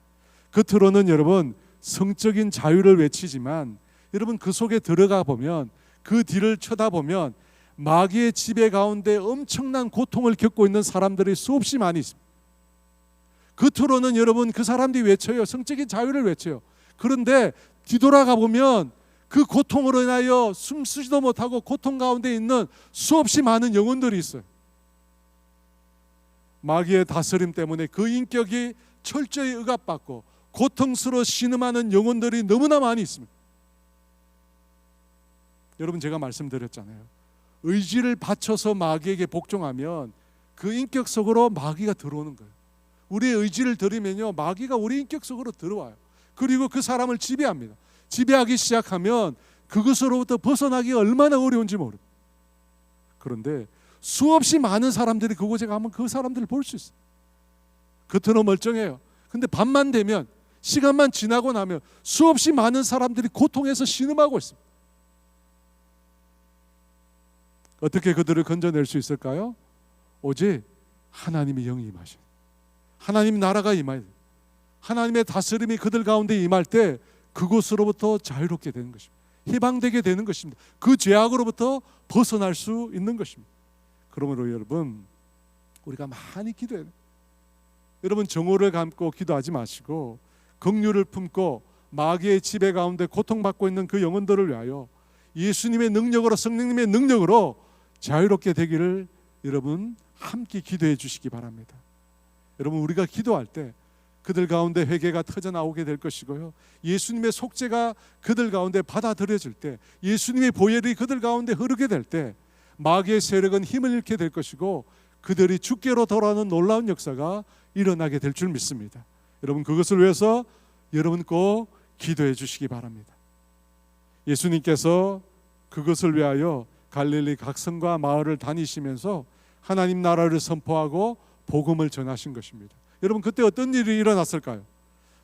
겉으로는 여러분 성적인 자유를 외치지만 여러분 그 속에 들어가 보면, 그 뒤를 쳐다보면 마귀의 지배 가운데 엄청난 고통을 겪고 있는 사람들이 수없이 많이 있습니다. 겉으로는 여러분 그 사람들이 외쳐요. 성적인 자유를 외쳐요. 그런데 뒤돌아가 보면 그 고통으로 인하여 숨쉬지도 못하고 고통 가운데 있는 수없이 많은 영혼들이 있어요. 마귀의 다스림 때문에 그 인격이 철저히 억압받고 고통스러워 신음하는 영혼들이 너무나 많이 있습니다. 여러분 제가 말씀드렸잖아요. 의지를 바쳐서 마귀에게 복종하면 그 인격 속으로 마귀가 들어오는 거예요. 우리의 의지를 들이면요, 마귀가 우리 인격 속으로 들어와요. 그리고 그 사람을 지배합니다. 지배하기 시작하면 그것으로부터 벗어나기가 얼마나 어려운지 모릅니다. 그런데 수없이 많은 사람들이 그곳에 가면 그 사람들을 볼 수 있어요. 겉으로 멀쩡해요. 근데 밤만 되면, 시간만 지나고 나면 수없이 많은 사람들이 고통에서 신음하고 있습니다. 어떻게 그들을 건져낼 수 있을까요? 오직 하나님의 영이 임하셔. 하나님 나라가 임하여, 하나님의 다스림이 그들 가운데 임할 때 그곳으로부터 자유롭게 되는 것입니다. 해방되게 되는 것입니다. 그 죄악으로부터 벗어날 수 있는 것입니다. 그러므로 여러분 우리가 많이 기도해야 돼요. 여러분 정오를 감고 기도하지 마시고 긍휼을 품고 마귀의 지배 가운데 고통받고 있는 그 영혼들을 위하여 예수님의 능력으로, 성령님의 능력으로 자유롭게 되기를 여러분 함께 기도해 주시기 바랍니다. 여러분 우리가 기도할 때 그들 가운데 회개가 터져나오게 될 것이고요, 예수님의 속죄가 그들 가운데 받아들여질 때, 예수님의 보혈이 그들 가운데 흐르게 될 때 마귀의 세력은 힘을 잃게 될 것이고 그들이 주께로 돌아오는 놀라운 역사가 일어나게 될 줄 믿습니다. 여러분 그것을 위해서 여러분 꼭 기도해 주시기 바랍니다. 예수님께서 그것을 위하여 갈릴리 각 성과 마을을 다니시면서 하나님 나라를 선포하고 복음을 전하신 것입니다. 여러분 그때 어떤 일이 일어났을까요?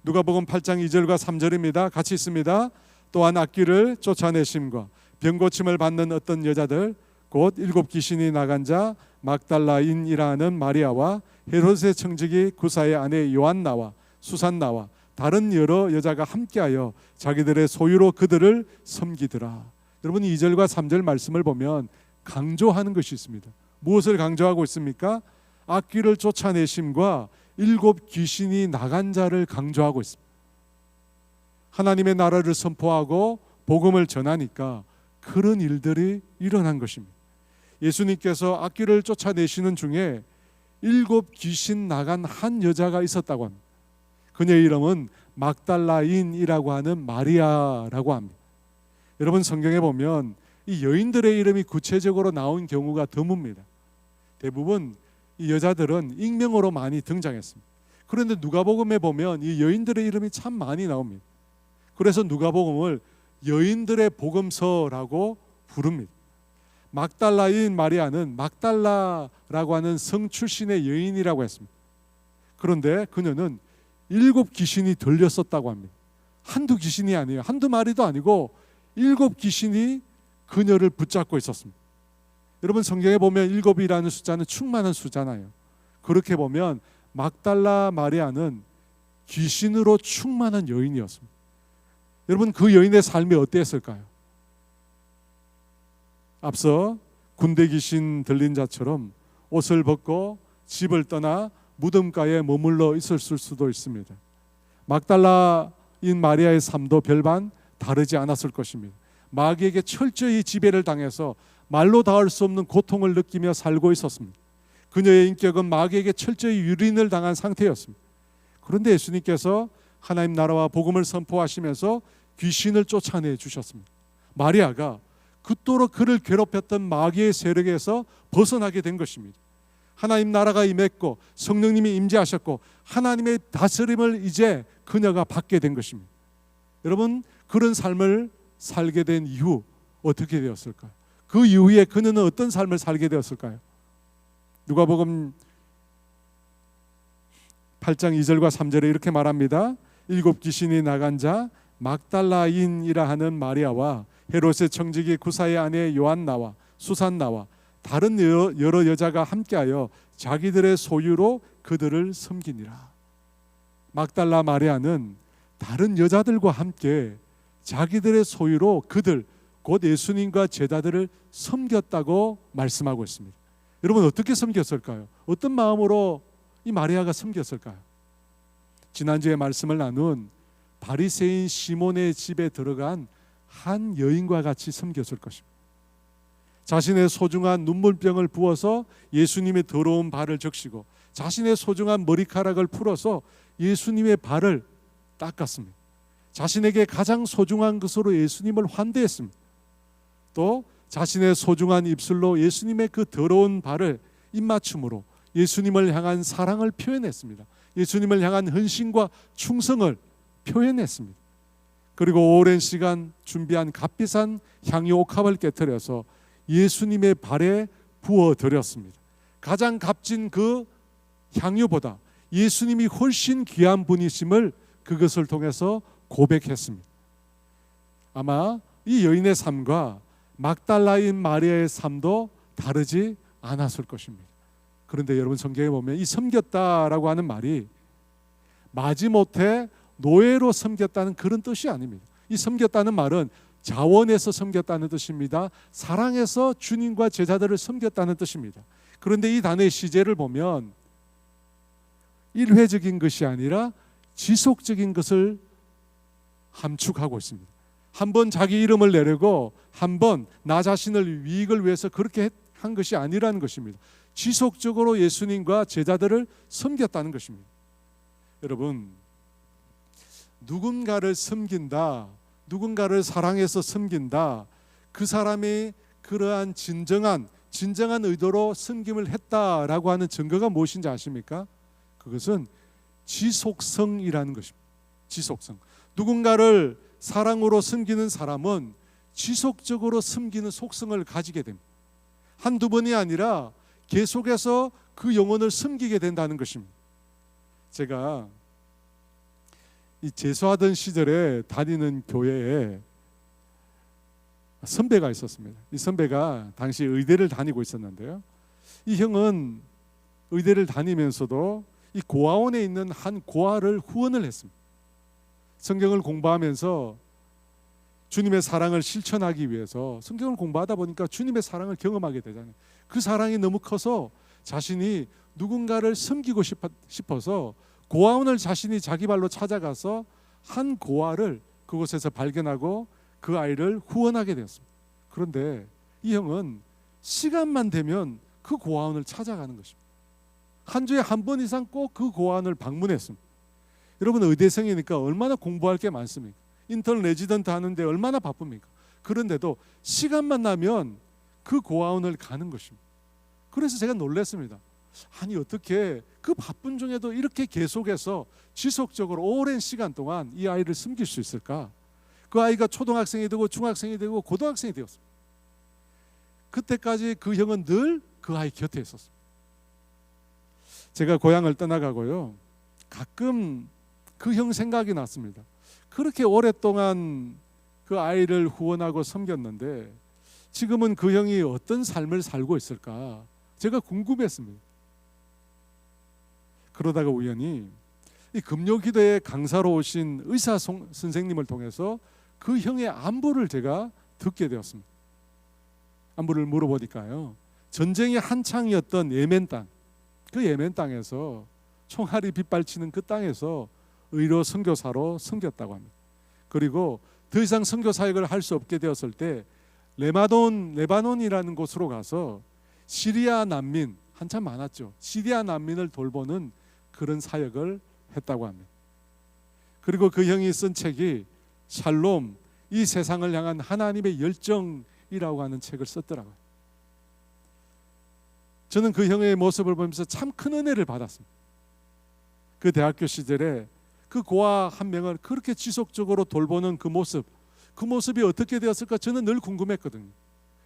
누가복음 8장 2절과 3절입니다. 같이 있습니다. 또한 악귀를 쫓아내심과 병고침을 받는 어떤 여자들, 곧 7 귀신이 나간 자 막달라인이라 하는 마리아와 헤롯의 청지기 구사의 아내 요한나와 수산나와 다른 여러 여자가 함께하여 자기들의 소유로 그들을 섬기더라. 여러분 2절과 3절 말씀을 보면 강조하는 것이 있습니다. 무엇을 강조하고 있습니까? 악귀를 쫓아내심과 7 귀신이 나간 자를 강조하고 있습니다. 하나님의 나라를 선포하고 복음을 전하니까 그런 일들이 일어난 것입니다. 예수님께서 악귀를 쫓아내시는 중에 7 귀신 나간 한 여자가 있었다고 합니다. 그녀의 이름은 막달라인이라고 하는 마리아라고 합니다. 여러분 성경에 보면 이 여인들의 이름이 구체적으로 나온 경우가 드뭅니다. 대부분 이 여자들은 익명으로 많이 등장했습니다. 그런데 누가복음에 보면 이 여인들의 이름이 참 많이 나옵니다. 그래서 누가복음을 여인들의 복음서라고 부릅니다. 막달라인 마리아는 막달라라고 하는 성 출신의 여인이라고 했습니다. 그런데 그녀는 7 귀신이 들렸었다고 합니다. 한두 귀신이 아니에요. 한두 마리도 아니고 7 귀신이 그녀를 붙잡고 있었습니다. 여러분 성경에 보면 7이라는 숫자는 충만한 숫자잖아요. 그렇게 보면 막달라 마리아는 귀신으로 충만한 여인이었습니다. 여러분 그 여인의 삶이 어땠을까요? 앞서 군대 귀신 들린 자처럼 옷을 벗고 집을 떠나 무덤가에 머물러 있었을 수도 있습니다. 막달라 이 마리아의 삶도 별반 다르지 않았을 것입니다. 마귀에게 철저히 지배를 당해서 말로 닿을 수 없는 고통을 느끼며 살고 있었습니다. 그녀의 인격은 마귀에게 철저히 유린을 당한 상태였습니다. 그런데 예수님께서 하나님 나라와 복음을 선포하시면서 귀신을 쫓아내 주셨습니다. 마리아가 그토록 그를 괴롭혔던 마귀의 세력에서 벗어나게 된 것입니다. 하나님 나라가 임했고 성령님이 임재하셨고 하나님의 다스림을 이제 그녀가 받게 된 것입니다. 여러분, 그런 삶을 살게 된 이후 어떻게 되었을까요? 그 이후에 그녀는 어떤 삶을 살게 되었을까요? 누가복음 8장 2절과 3절에 이렇게 말합니다. 7 귀신이 나간 자 막달라인이라 하는 마리아와 헤롯의 청지기 구사의 아내 요한나와 수산나와 다른 여러 여자가 함께하여 자기들의 소유로 그들을 섬기니라. 막달라 마리아는 다른 여자들과 함께 자기들의 소유로 그들 곧 예수님과 제자들을 섬겼다고 말씀하고 있습니다. 여러분, 어떻게 섬겼을까요? 어떤 마음으로 이 마리아가 섬겼을까요? 지난주에 말씀을 나눈 바리새인 시몬의 집에 들어간 한 여인과 같이 섬겼을 것입니다. 자신의 소중한 눈물병을 부어서 예수님의 더러운 발을 적시고 자신의 소중한 머리카락을 풀어서 예수님의 발을 닦았습니다. 자신에게 가장 소중한 것으로 예수님을 환대했습니다. 또 자신의 소중한 입술로 예수님의 그 더러운 발을 입맞춤으로 예수님을 향한 사랑을 표현했습니다. 예수님을 향한 헌신과 충성을 표현했습니다. 그리고 오랜 시간 준비한 값비싼 향유 옥합을 깨뜨려서 예수님의 발에 부어드렸습니다. 가장 값진 그 향유보다 예수님이 훨씬 귀한 분이심을 그것을 통해서 고백했습니다. 아마 이 여인의 삶과 막달라인 마리아의 삶도 다르지 않았을 것입니다. 그런데 여러분, 성경에 보면 이 섬겼다라고 하는 말이 마지못해 노예로 섬겼다는 그런 뜻이 아닙니다. 이 섬겼다는 말은 자원해서 섬겼다는 뜻입니다. 사랑해서 주님과 제자들을 섬겼다는 뜻입니다. 그런데 이 단어의 시제를 보면 일회적인 것이 아니라 지속적인 것을 함축하고 있습니다. 한번 자기 이름을 내려고 한번 나 자신을 이익을 위해서 그렇게 한 것이 아니라는 것입니다. 지속적으로 예수님과 제자들을 섬겼다는 것입니다. 여러분, 누군가를 섬긴다, 누군가를 사랑해서 섬긴다, 그 사람이 그러한 진정한 의도로 섬김을 했다라고 하는 증거가 무엇인지 아십니까? 그것은 지속성이라는 것입니다. 지속성. 누군가를 사랑으로 섬기는 사람은 지속적으로 섬기는 속성을 가지게 됩니다. 한두 번이 아니라 계속해서 그 영혼을 섬기게 된다는 것입니다. 제가 이 재수하던 시절에 다니는 교회에 선배가 있었습니다. 이 선배가 당시 의대를 다니고 있었는데요. 이 형은 의대를 다니면서도 이 고아원에 있는 한 고아를 후원을 했습니다. 성경을 공부하면서 주님의 사랑을 실천하기 위해서 성경을 공부하다 보니까 주님의 사랑을 경험하게 되잖아요. 그 사랑이 너무 커서 자신이 누군가를 섬기고 싶어서 고아원을 자신이 자기 발로 찾아가서 한 고아를 그곳에서 발견하고 그 아이를 후원하게 되었습니다. 그런데 이 형은 시간만 되면 그 고아원을 찾아가는 것입니다. 한 주에 한 번 이상 꼭 그 고아원을 방문했습니다. 여러분, 의대생이니까 얼마나 공부할 게 많습니까? 인턴 레지던트 하는데 얼마나 바쁩니까? 그런데도 시간만 나면 그 고아원을 가는 것입니다. 그래서 제가 놀랐습니다. 아니, 어떻게 그 바쁜 중에도 이렇게 계속해서 지속적으로 오랜 시간 동안 이 아이를 섬길 수 있을까? 그 아이가 초등학생이 되고 중학생이 되고 고등학생이 되었습니다. 그때까지 그 형은 늘 그 아이 곁에 있었습니다. 제가 고향을 떠나가고요, 가끔 그 형 생각이 났습니다. 그렇게 오랫동안 그 아이를 후원하고 섬겼는데 지금은 그 형이 어떤 삶을 살고 있을까? 제가 궁금했습니다. 그러다가 우연히 이 금요기도에 강사로 오신 의사 선생님을 통해서 그 형의 안부를 제가 듣게 되었습니다. 안부를 물어보니까요, 전쟁이 한창이었던 예멘 땅, 그 예멘 땅에서 총알이 빗발치는 그 땅에서 의료 선교사로 섬겼다고 합니다. 그리고 더 이상 선교 사역을 할 수 없게 되었을 때 레바논이라는 곳으로 가서 시리아 난민, 한참 많았죠. 시리아 난민을 돌보는 그런 사역을 했다고 합니다. 그리고 그 형이 쓴 책이 샬롬, 이 세상을 향한 하나님의 열정이라고 하는 책을 썼더라고요. 저는 그 형의 모습을 보면서 참 큰 은혜를 받았습니다. 그 대학교 시절에 그 고아 한 명을 그렇게 지속적으로 돌보는 그 모습이 어떻게 되었을까 저는 늘 궁금했거든요.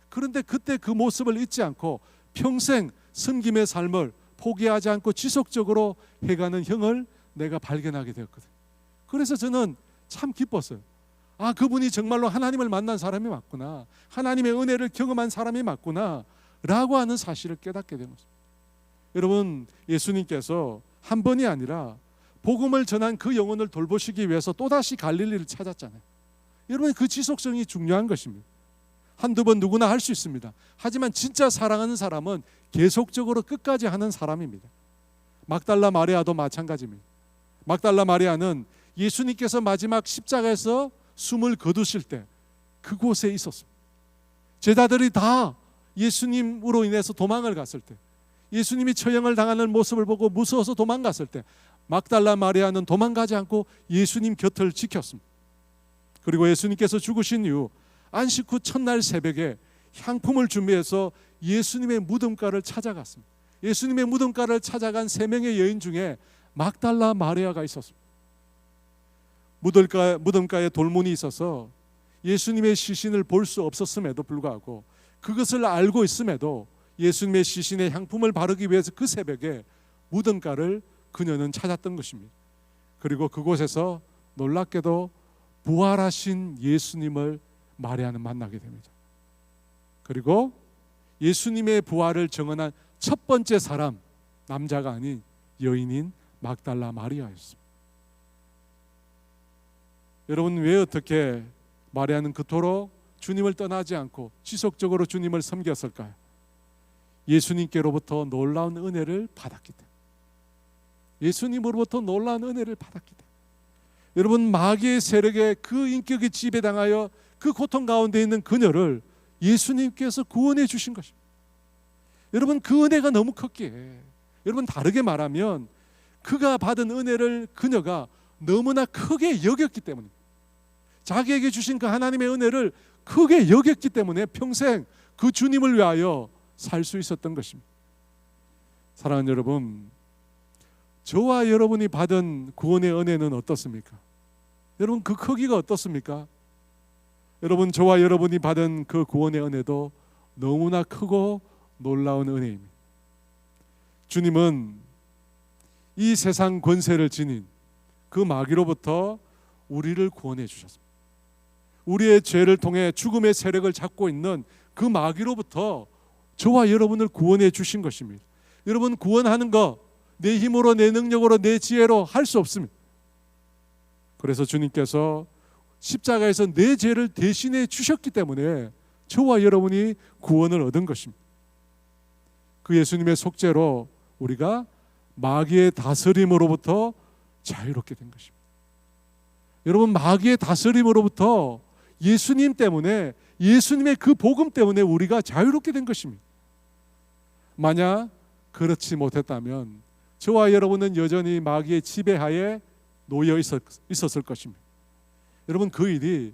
그런데 그때 그 모습을 잊지 않고 평생 섬김의 삶을 포기하지 않고 지속적으로 해가는 형을 내가 발견하게 되었거든요. 그래서 저는 참 기뻤어요. 아, 그분이 정말로 하나님을 만난 사람이 맞구나, 하나님의 은혜를 경험한 사람이 맞구나 라고 하는 사실을 깨닫게 된 것입니다. 여러분, 예수님께서 한 번이 아니라 복음을 전한 그 영혼을 돌보시기 위해서 또다시 갈릴리를 찾았잖아요. 여러분, 그 지속성이 중요한 것입니다. 한두 번 누구나 할 수 있습니다. 하지만 진짜 사랑하는 사람은 계속적으로 끝까지 하는 사람입니다. 막달라 마리아도 마찬가지입니다. 막달라 마리아는 예수님께서 마지막 십자가에서 숨을 거두실 때 그곳에 있었습니다. 제자들이 다 예수님으로 인해서 도망을 갔을 때, 예수님이 처형을 당하는 모습을 보고 무서워서 도망갔을 때 막달라 마리아는 도망가지 않고 예수님 곁을 지켰습니다. 그리고 예수님께서 죽으신 이후 안식 후 첫날 새벽에 향품을 준비해서 예수님의 무덤가를 찾아갔습니다. 예수님의 무덤가를 찾아간 3명의 여인 중에 막달라 마리아가 있었습니다. 무덤가에 돌문이 있어서 예수님의 시신을 볼 수 없었음에도 불구하고, 그것을 알고 있음에도 예수님의 시신에 향품을 바르기 위해서 그 새벽에 무덤가를 그녀는 찾았던 것입니다. 그리고 그곳에서 놀랍게도 부활하신 예수님을 마리아는 만나게 됩니다. 그리고 예수님의 부활을 증언한 첫 번째 사람, 남자가 아닌 여인인 막달라 마리아였습니다. 여러분, 왜 어떻게 마리아는 그토록 주님을 떠나지 않고 지속적으로 주님을 섬겼을까요? 예수님께로부터 놀라운 은혜를 받았기 때문에. 예수님으로부터 놀라운 은혜를 받았기 때문에. 여러분, 마귀의 세력에 그 인격이 지배당하여 그 고통 가운데 있는 그녀를 예수님께서 구원해 주신 것입니다. 여러분, 그 은혜가 너무 컸기에, 여러분, 다르게 말하면 그가 받은 은혜를 그녀가 너무나 크게 여겼기 때문에, 자기에게 주신 그 하나님의 은혜를 크게 여겼기 때문에 평생 그 주님을 위하여 살 수 있었던 것입니다. 사랑하는 여러분, 저와 여러분이 받은 구원의 은혜는 어떻습니까? 여러분, 그 크기가 어떻습니까? 여러분, 저와 여러분이 받은 그 구원의 은혜도 너무나 크고 놀라운 은혜입니다. 주님은 이 세상 권세를 지닌 그 마귀로부터 우리를 구원해 주셨습니다. 우리의 죄를 통해 죽음의 세력을 잡고 있는 그 마귀로부터 저와 여러분을 구원해 주신 것입니다. 여러분, 구원하는 거 내 힘으로, 내 능력으로, 내 지혜로 할 수 없습니다. 그래서 주님께서 십자가에서 내 죄를 대신해 주셨기 때문에 저와 여러분이 구원을 얻은 것입니다. 그 예수님의 속죄로 우리가 마귀의 다스림으로부터 자유롭게 된 것입니다. 여러분, 마귀의 다스림으로부터 예수님 때문에, 예수님의 그 복음 때문에 우리가 자유롭게 된 것입니다. 만약 그렇지 못했다면 저와 여러분은 여전히 마귀의 지배하에 놓여 있었을 것입니다. 여러분, 그 일이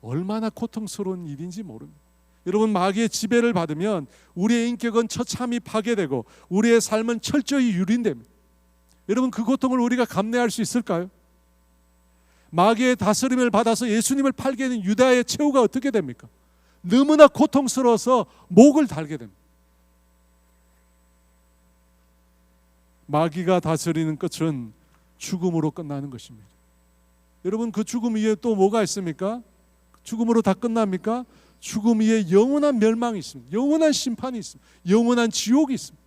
얼마나 고통스러운 일인지 모릅니다. 여러분, 마귀의 지배를 받으면 우리의 인격은 처참히 파괴되고 우리의 삶은 철저히 유린됩니다. 여러분, 그 고통을 우리가 감내할 수 있을까요? 마귀의 다스림을 받아서 예수님을 팔게 된 유다의 최후가 어떻게 됩니까? 너무나 고통스러워서 목을 달게 됩니다. 마귀가 다스리는 끝은 죽음으로 끝나는 것입니다. 여러분, 그 죽음 위에 또 뭐가 있습니까? 죽음으로 다 끝납니까? 죽음 위에 영원한 멸망이 있습니다. 영원한 심판이 있습니다. 영원한 지옥이 있습니다.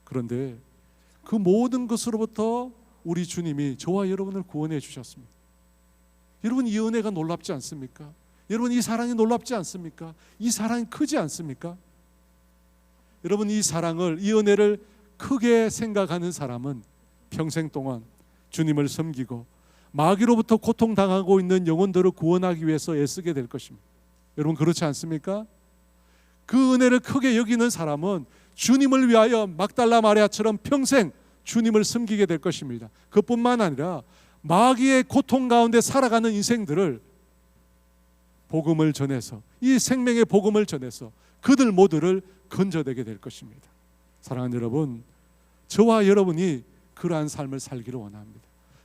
그런데 그 모든 것으로부터 우리 주님이 저와 여러분을 구원해 주셨습니다. 여러분, 이 은혜가 놀랍지 않습니까? 여러분, 이 사랑이 놀랍지 않습니까? 이 사랑이 크지 않습니까? 여러분, 이 사랑을, 이 은혜를 크게 생각하는 사람은 평생 동안 주님을 섬기고 마귀로부터 고통당하고 있는 영혼들을 구원하기 위해서 애쓰게 될 것입니다. 여러분 그렇지 않습니까? 그 은혜를 크게 여기는 사람은 주님을 위하여 막달라 마리아처럼 평생 주님을 섬기게 될 것입니다. 그뿐만 아니라 마귀의 고통 가운데 살아가는 인생들을 복음을 전해서, 이 생명의 복음을 전해서 그들 모두를 건져내게 될 것입니다. 사랑하는 여러분, 저와 여러분이 그러한 삶을 살기를 원합니다.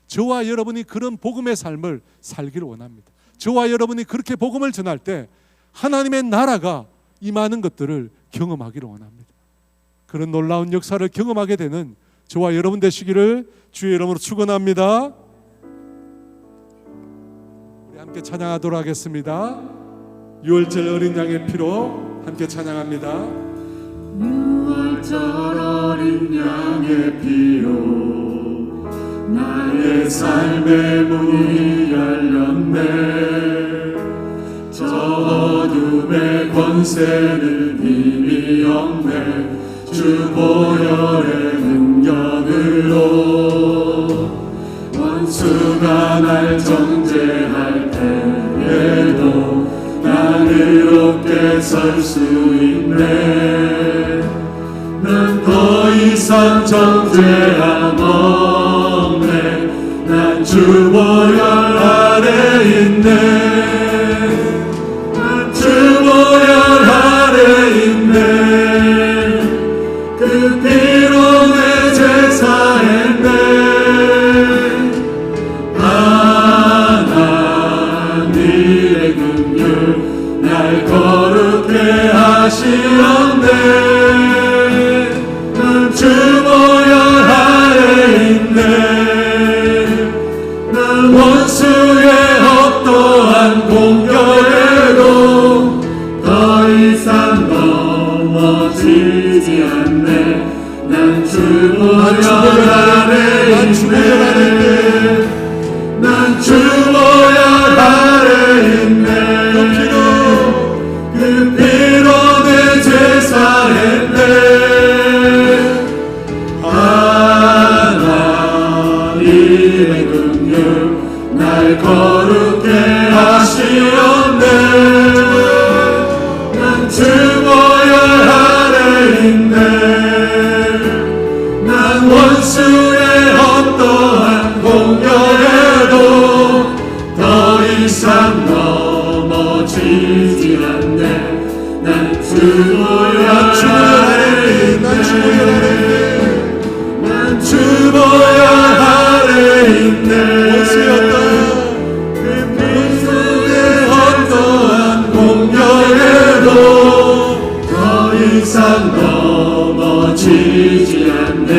저와 여러분이 그런 복음의 삶을 살기를 원합니다. 저와 여러분이 그렇게 복음을 전할 때 하나님의 나라가 임하는 것들을 경험하기를 원합니다. 그런 놀라운 역사를 경험하게 되는 저와 여러분 되시기를 주의 이름으로 축원합니다. 우리 함께 찬양하도록 하겠습니다. 6월절 어린 양의 피로 함께 찬양합니다. 6월절 어린 양의 피로 나의 삶의 문이 열렸네. 저 어둠의 권세는 힘이 없네. 주 보혈의 능력으로 원수가 날 정죄할 때에도 난 의롭게 설 수 있네. 난 더 이상 정죄함 없네. 난 주 보혈 아래 있네. 난 주 보혈 아래 있네. 그 피로 내 제사했네. 하나님의 긍휼 날 거룩해 하시었네. 난 주 보혈 아래 있네. 난 원수의 어떠한 공격에도 더 이상 넘어지지 않네. 난 주 보혈 아래 있네. 난 주 보혈 아래 있네. 그 피로 내 제사했네. 하나님의 긍휼 날 거룩해 하시었네. 난 주 보혈 아래 있네. 난 원수의 어떠한 공격에도 더 이상 넘어지지 않네. 난 주 보혈 아래 있네. 난 주 보혈 아래 있네. 원수의 어떠한 공격에도 더 이상 넘어지지 않네.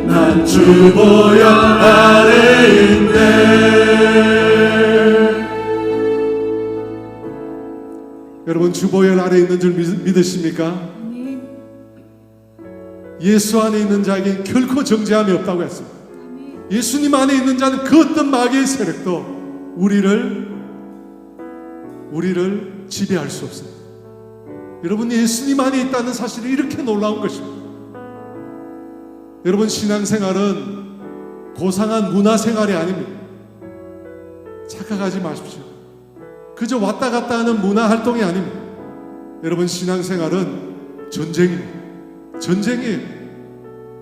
난 주 보혈 아래 있네. 여러분 주 보혈 아래 있는 줄 믿으십니까? 예수 안에 있는 자에게 결코 정죄함이 없다고 했습니다. 예수님 안에 있는 자는 그 어떤 마귀의 세력도 우리를 지배할 수 없습니다. 여러분 예수님 안에 있다는 사실이 이렇게 놀라운 것입니다. 여러분 신앙생활은 고상한 문화생활이 아닙니다. 착각하지 마십시오. 그저 왔다 갔다 하는 문화활동이 아닙니다. 여러분 신앙생활은 전쟁입니다. 전쟁이에요.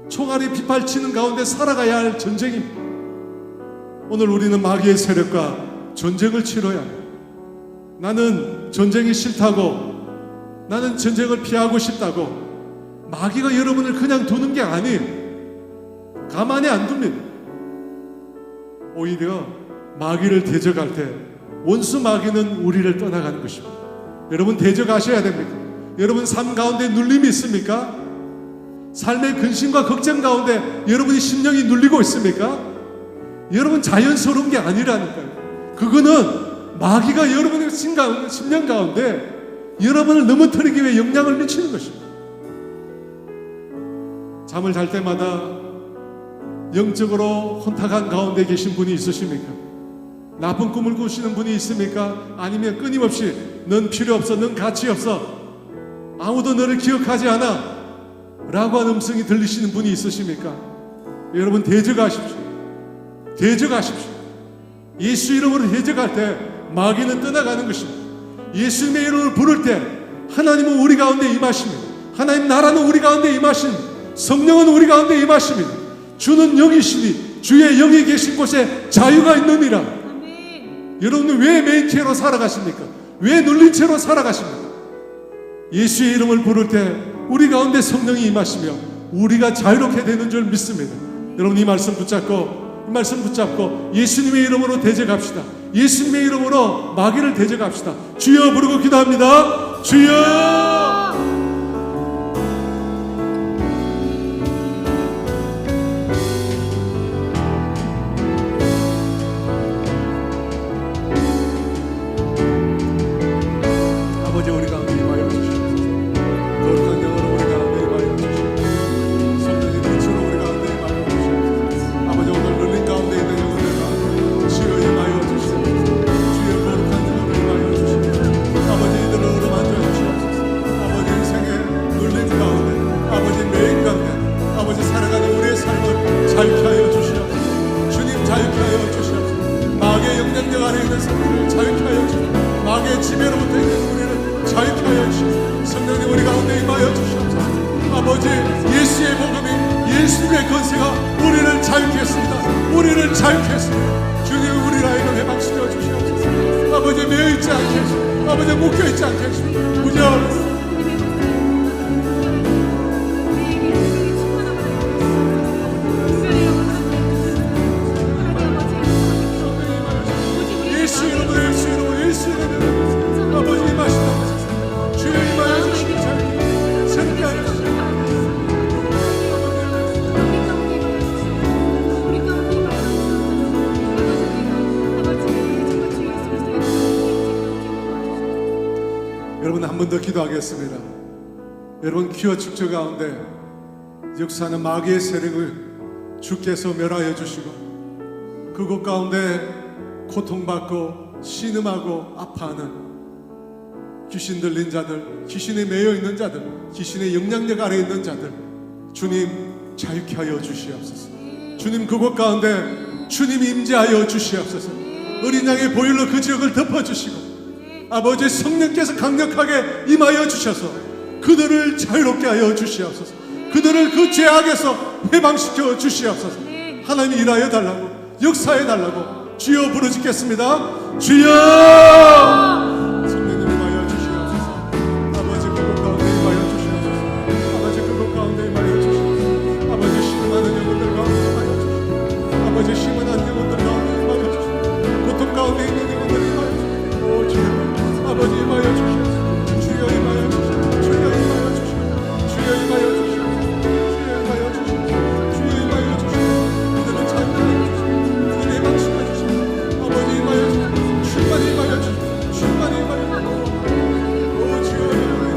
총알이 빗발치는 가운데 살아가야 할 전쟁입니다. 오늘 우리는 마귀의 세력과 전쟁을 치러야 합니다. 나는 전쟁이 싫다고, 나는 전쟁을 피하고 싶다고 마귀가 여러분을 그냥 두는 게 아니에요. 가만히 안 둡니다. 오히려 마귀를 대적할 때 원수 마귀는 우리를 떠나가는 것입니다. 여러분 대적하셔야 됩니다. 여러분 삶 가운데 눌림이 있습니까? 삶의 근심과 걱정 가운데 여러분이 심령이 눌리고 있습니까? 여러분 자연스러운 게 아니라니까요. 그거는 마귀가 여러분의 심령 가운데 여러분을 넘어뜨리기 위해 영향을 미치는 것입니다. 잠을 잘 때마다 영적으로 혼탁한 가운데 계신 분이 있으십니까? 나쁜 꿈을 꾸시는 분이 있습니까? 아니면 끊임없이 넌 필요 없어, 넌 가치 없어, 아무도 너를 기억하지 않아 라고 하는 음성이 들리시는 분이 있으십니까? 여러분 대적하십시오. 대적하십시오. 예수 이름으로 대적할 때 마귀는 떠나가는 것입니다. 예수님의 이름을 부를 때 하나님은 우리 가운데 임하십니다. 하나님 나라는 우리 가운데 임하십니다. 성령은 우리 가운데 임하십니다. 주는 영이시니 주의 영이 계신 곳에 자유가 있느니라. 여러분은 왜 매인 채로 살아가십니까? 왜 눌린 채로 살아가십니까? 예수의 이름을 부를 때 우리 가운데 성령이 임하시며 우리가 자유롭게 되는 줄 믿습니다. 여러분 이 말씀 붙잡고 예수님의 이름으로 대적합시다. 예수님의 이름으로 마귀를 대적합시다. 주여 부르고 기도합니다. 주여! 아버지 우리 가운데 임하여 주시옵소서. 거룩한 영으로 우리 가운데 임하여 주시옵소서. 성령의 빛으로 우리 가운데 임하여 주시옵소서. 아버지 오늘 눌린 가운데 있는 영혼들과 주여 임하여 주시옵소서. 주여 거룩한 영으로 임하여 주시옵소서. 아버지 이들을 어루만져 주시옵소서. 아버지 인생의 눌린 가운데 아버지 매인 가운데 아버지 살아가는 우리의 삶을 자유케 하여 주시옵소서. 주님 자유케 하여 주시옵소서. 마귀의 영향력 아래 있는 삶을 자유케 하여 주시옵소서. 마귀의 지배로부터 있는 우리를 자유케 하여 주시옵소서. 성령님 우리 가운데 임하여 주시옵소서. 아버지 예수의 복음이 예수의 권세가 우리를 자유케 했습니다. 우리를 자유케 했습니다. 주님 우리를 하여금 해방시켜 주시옵소서. 아버지 매여있지 않게 하시고 아버지 묶여있지 않게 하시고 무저 예수 이름으로 아버지 임하시옵소서. 주여 임하여 주시옵소서. 새롭게 하여 주시옵소서. 여러분 한 번 더 기도하겠습니다. 여러분 기어 축제 가운데 역사하는 마귀의 세력을 주께서 멸하여 주시고 그곳 가운데 고통받고 신음하고 아파하는 귀신 들린 자들, 귀신에 매여 있는 자들, 귀신의 영향력 아래 있는 자들 주님 자유케 하여 주시옵소서. 주님 그곳 가운데 주님 임재하여 주시옵소서. 어린 양의 보혈로 그 지역을 덮어주시고 아버지 성령께서 강력하게 임하여 주셔서 그들을 자유롭게 하여 주시옵소서. 그들을 그 죄악에서 해방시켜 주시옵소서. 하나님이 일하여 달라고 역사해 달라고 주여 부르짖겠습니다. 주여! 성령님 임하여 주시옵소서. 아버지 그곳 가운데 임하여 주시옵소서. 아버지 그곳 가운데 임하여 주시옵소서. 아버지 심한 영혼들 가운데 임하여 주시옵소서. 아버지 심한 영혼들 가운데 임하여 주시옵소서. 고통 가운데 있는 영혼들 임하여 주시옵소서. 오 주여 아버지 임하여 주시옵소서. 주여 임하여 주시옵소서. 주여 임하여 주시옵소서. 주여 임하여 주시옵소서. 주여 임하여 주시옵소서. 주여 임하여 주시옵소서. 그들은 자유하여 주시옵소서. 그들은 해방시켜 주시옵소서. 아버지 임하여 주시옵소서. 충만히 임하여 주시옵소서. 충만히 임하여 주시옵소서. 오 주여 임하여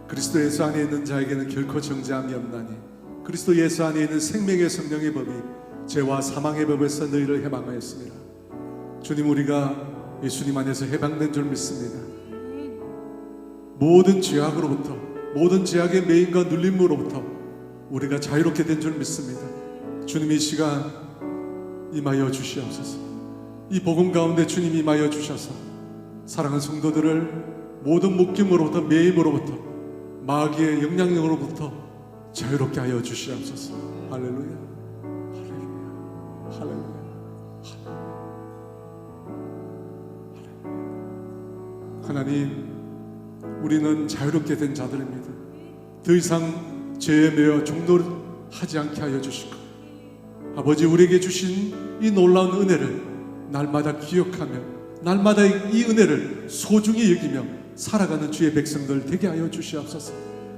그리스도 예수 안에 있는 자에게는 결코 정죄함이 없나니 그리스도 예수 안에 있는 생명의 성령의 법이 죄와 사망의 법에서 너희를 해방하였습니다. 주님 우리가 예수님 안에서 해방된 줄 믿습니다. 모든 죄악으로부터 모든 죄악의 매임과 눌림으로부터 우리가 자유롭게 된 줄 믿습니다. 주님 이 시간 임하여 주시옵소서. 이 복음 가운데 주님 임하여 주셔서 사랑하는 성도들을 모든 묶임으로부터 매임으로부터 마귀의 영향력으로부터 자유롭게 하여 주시옵소서. 할렐루야, 할렐루야, 할렐루야. 하나님, 우리는 자유롭게 된 자들입니다. 더 이상 죄에 매여 종노하지 않게 하여 주시고, 아버지, 우리에게 주신 이 놀라운 은혜를 날마다 기억하며 날마다 이 은혜를 소중히 여기며 살아가는 주의 백성들 되게 하여 주시옵소서.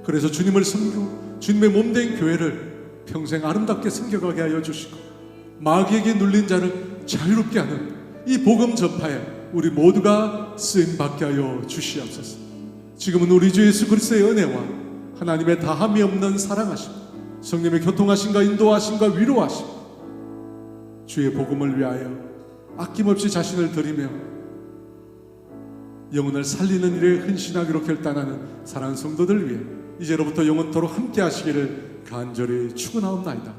그래서 주님을 섬기고 주님의 몸된 교회를 평생 아름답게 섬겨가게 하여 주시고, 마귀에게 눌린 자를 자유롭게 하는 이 복음 전파에 우리 모두가 쓰임받게 하여 주시옵소서. 지금은 우리 주 예수 그리스도의 은혜와 하나님의 다함이 없는 사랑하심, 성령의 교통하심과 인도하심과 위로하심, 주의 복음을 위하여 아낌없이 자신을 드리며 영혼을 살리는 일에 헌신하기로 결단하는 사랑하는 성도들 위해 이제로부터 영원토록 함께 하시기를 간절히 축원하옵나이다.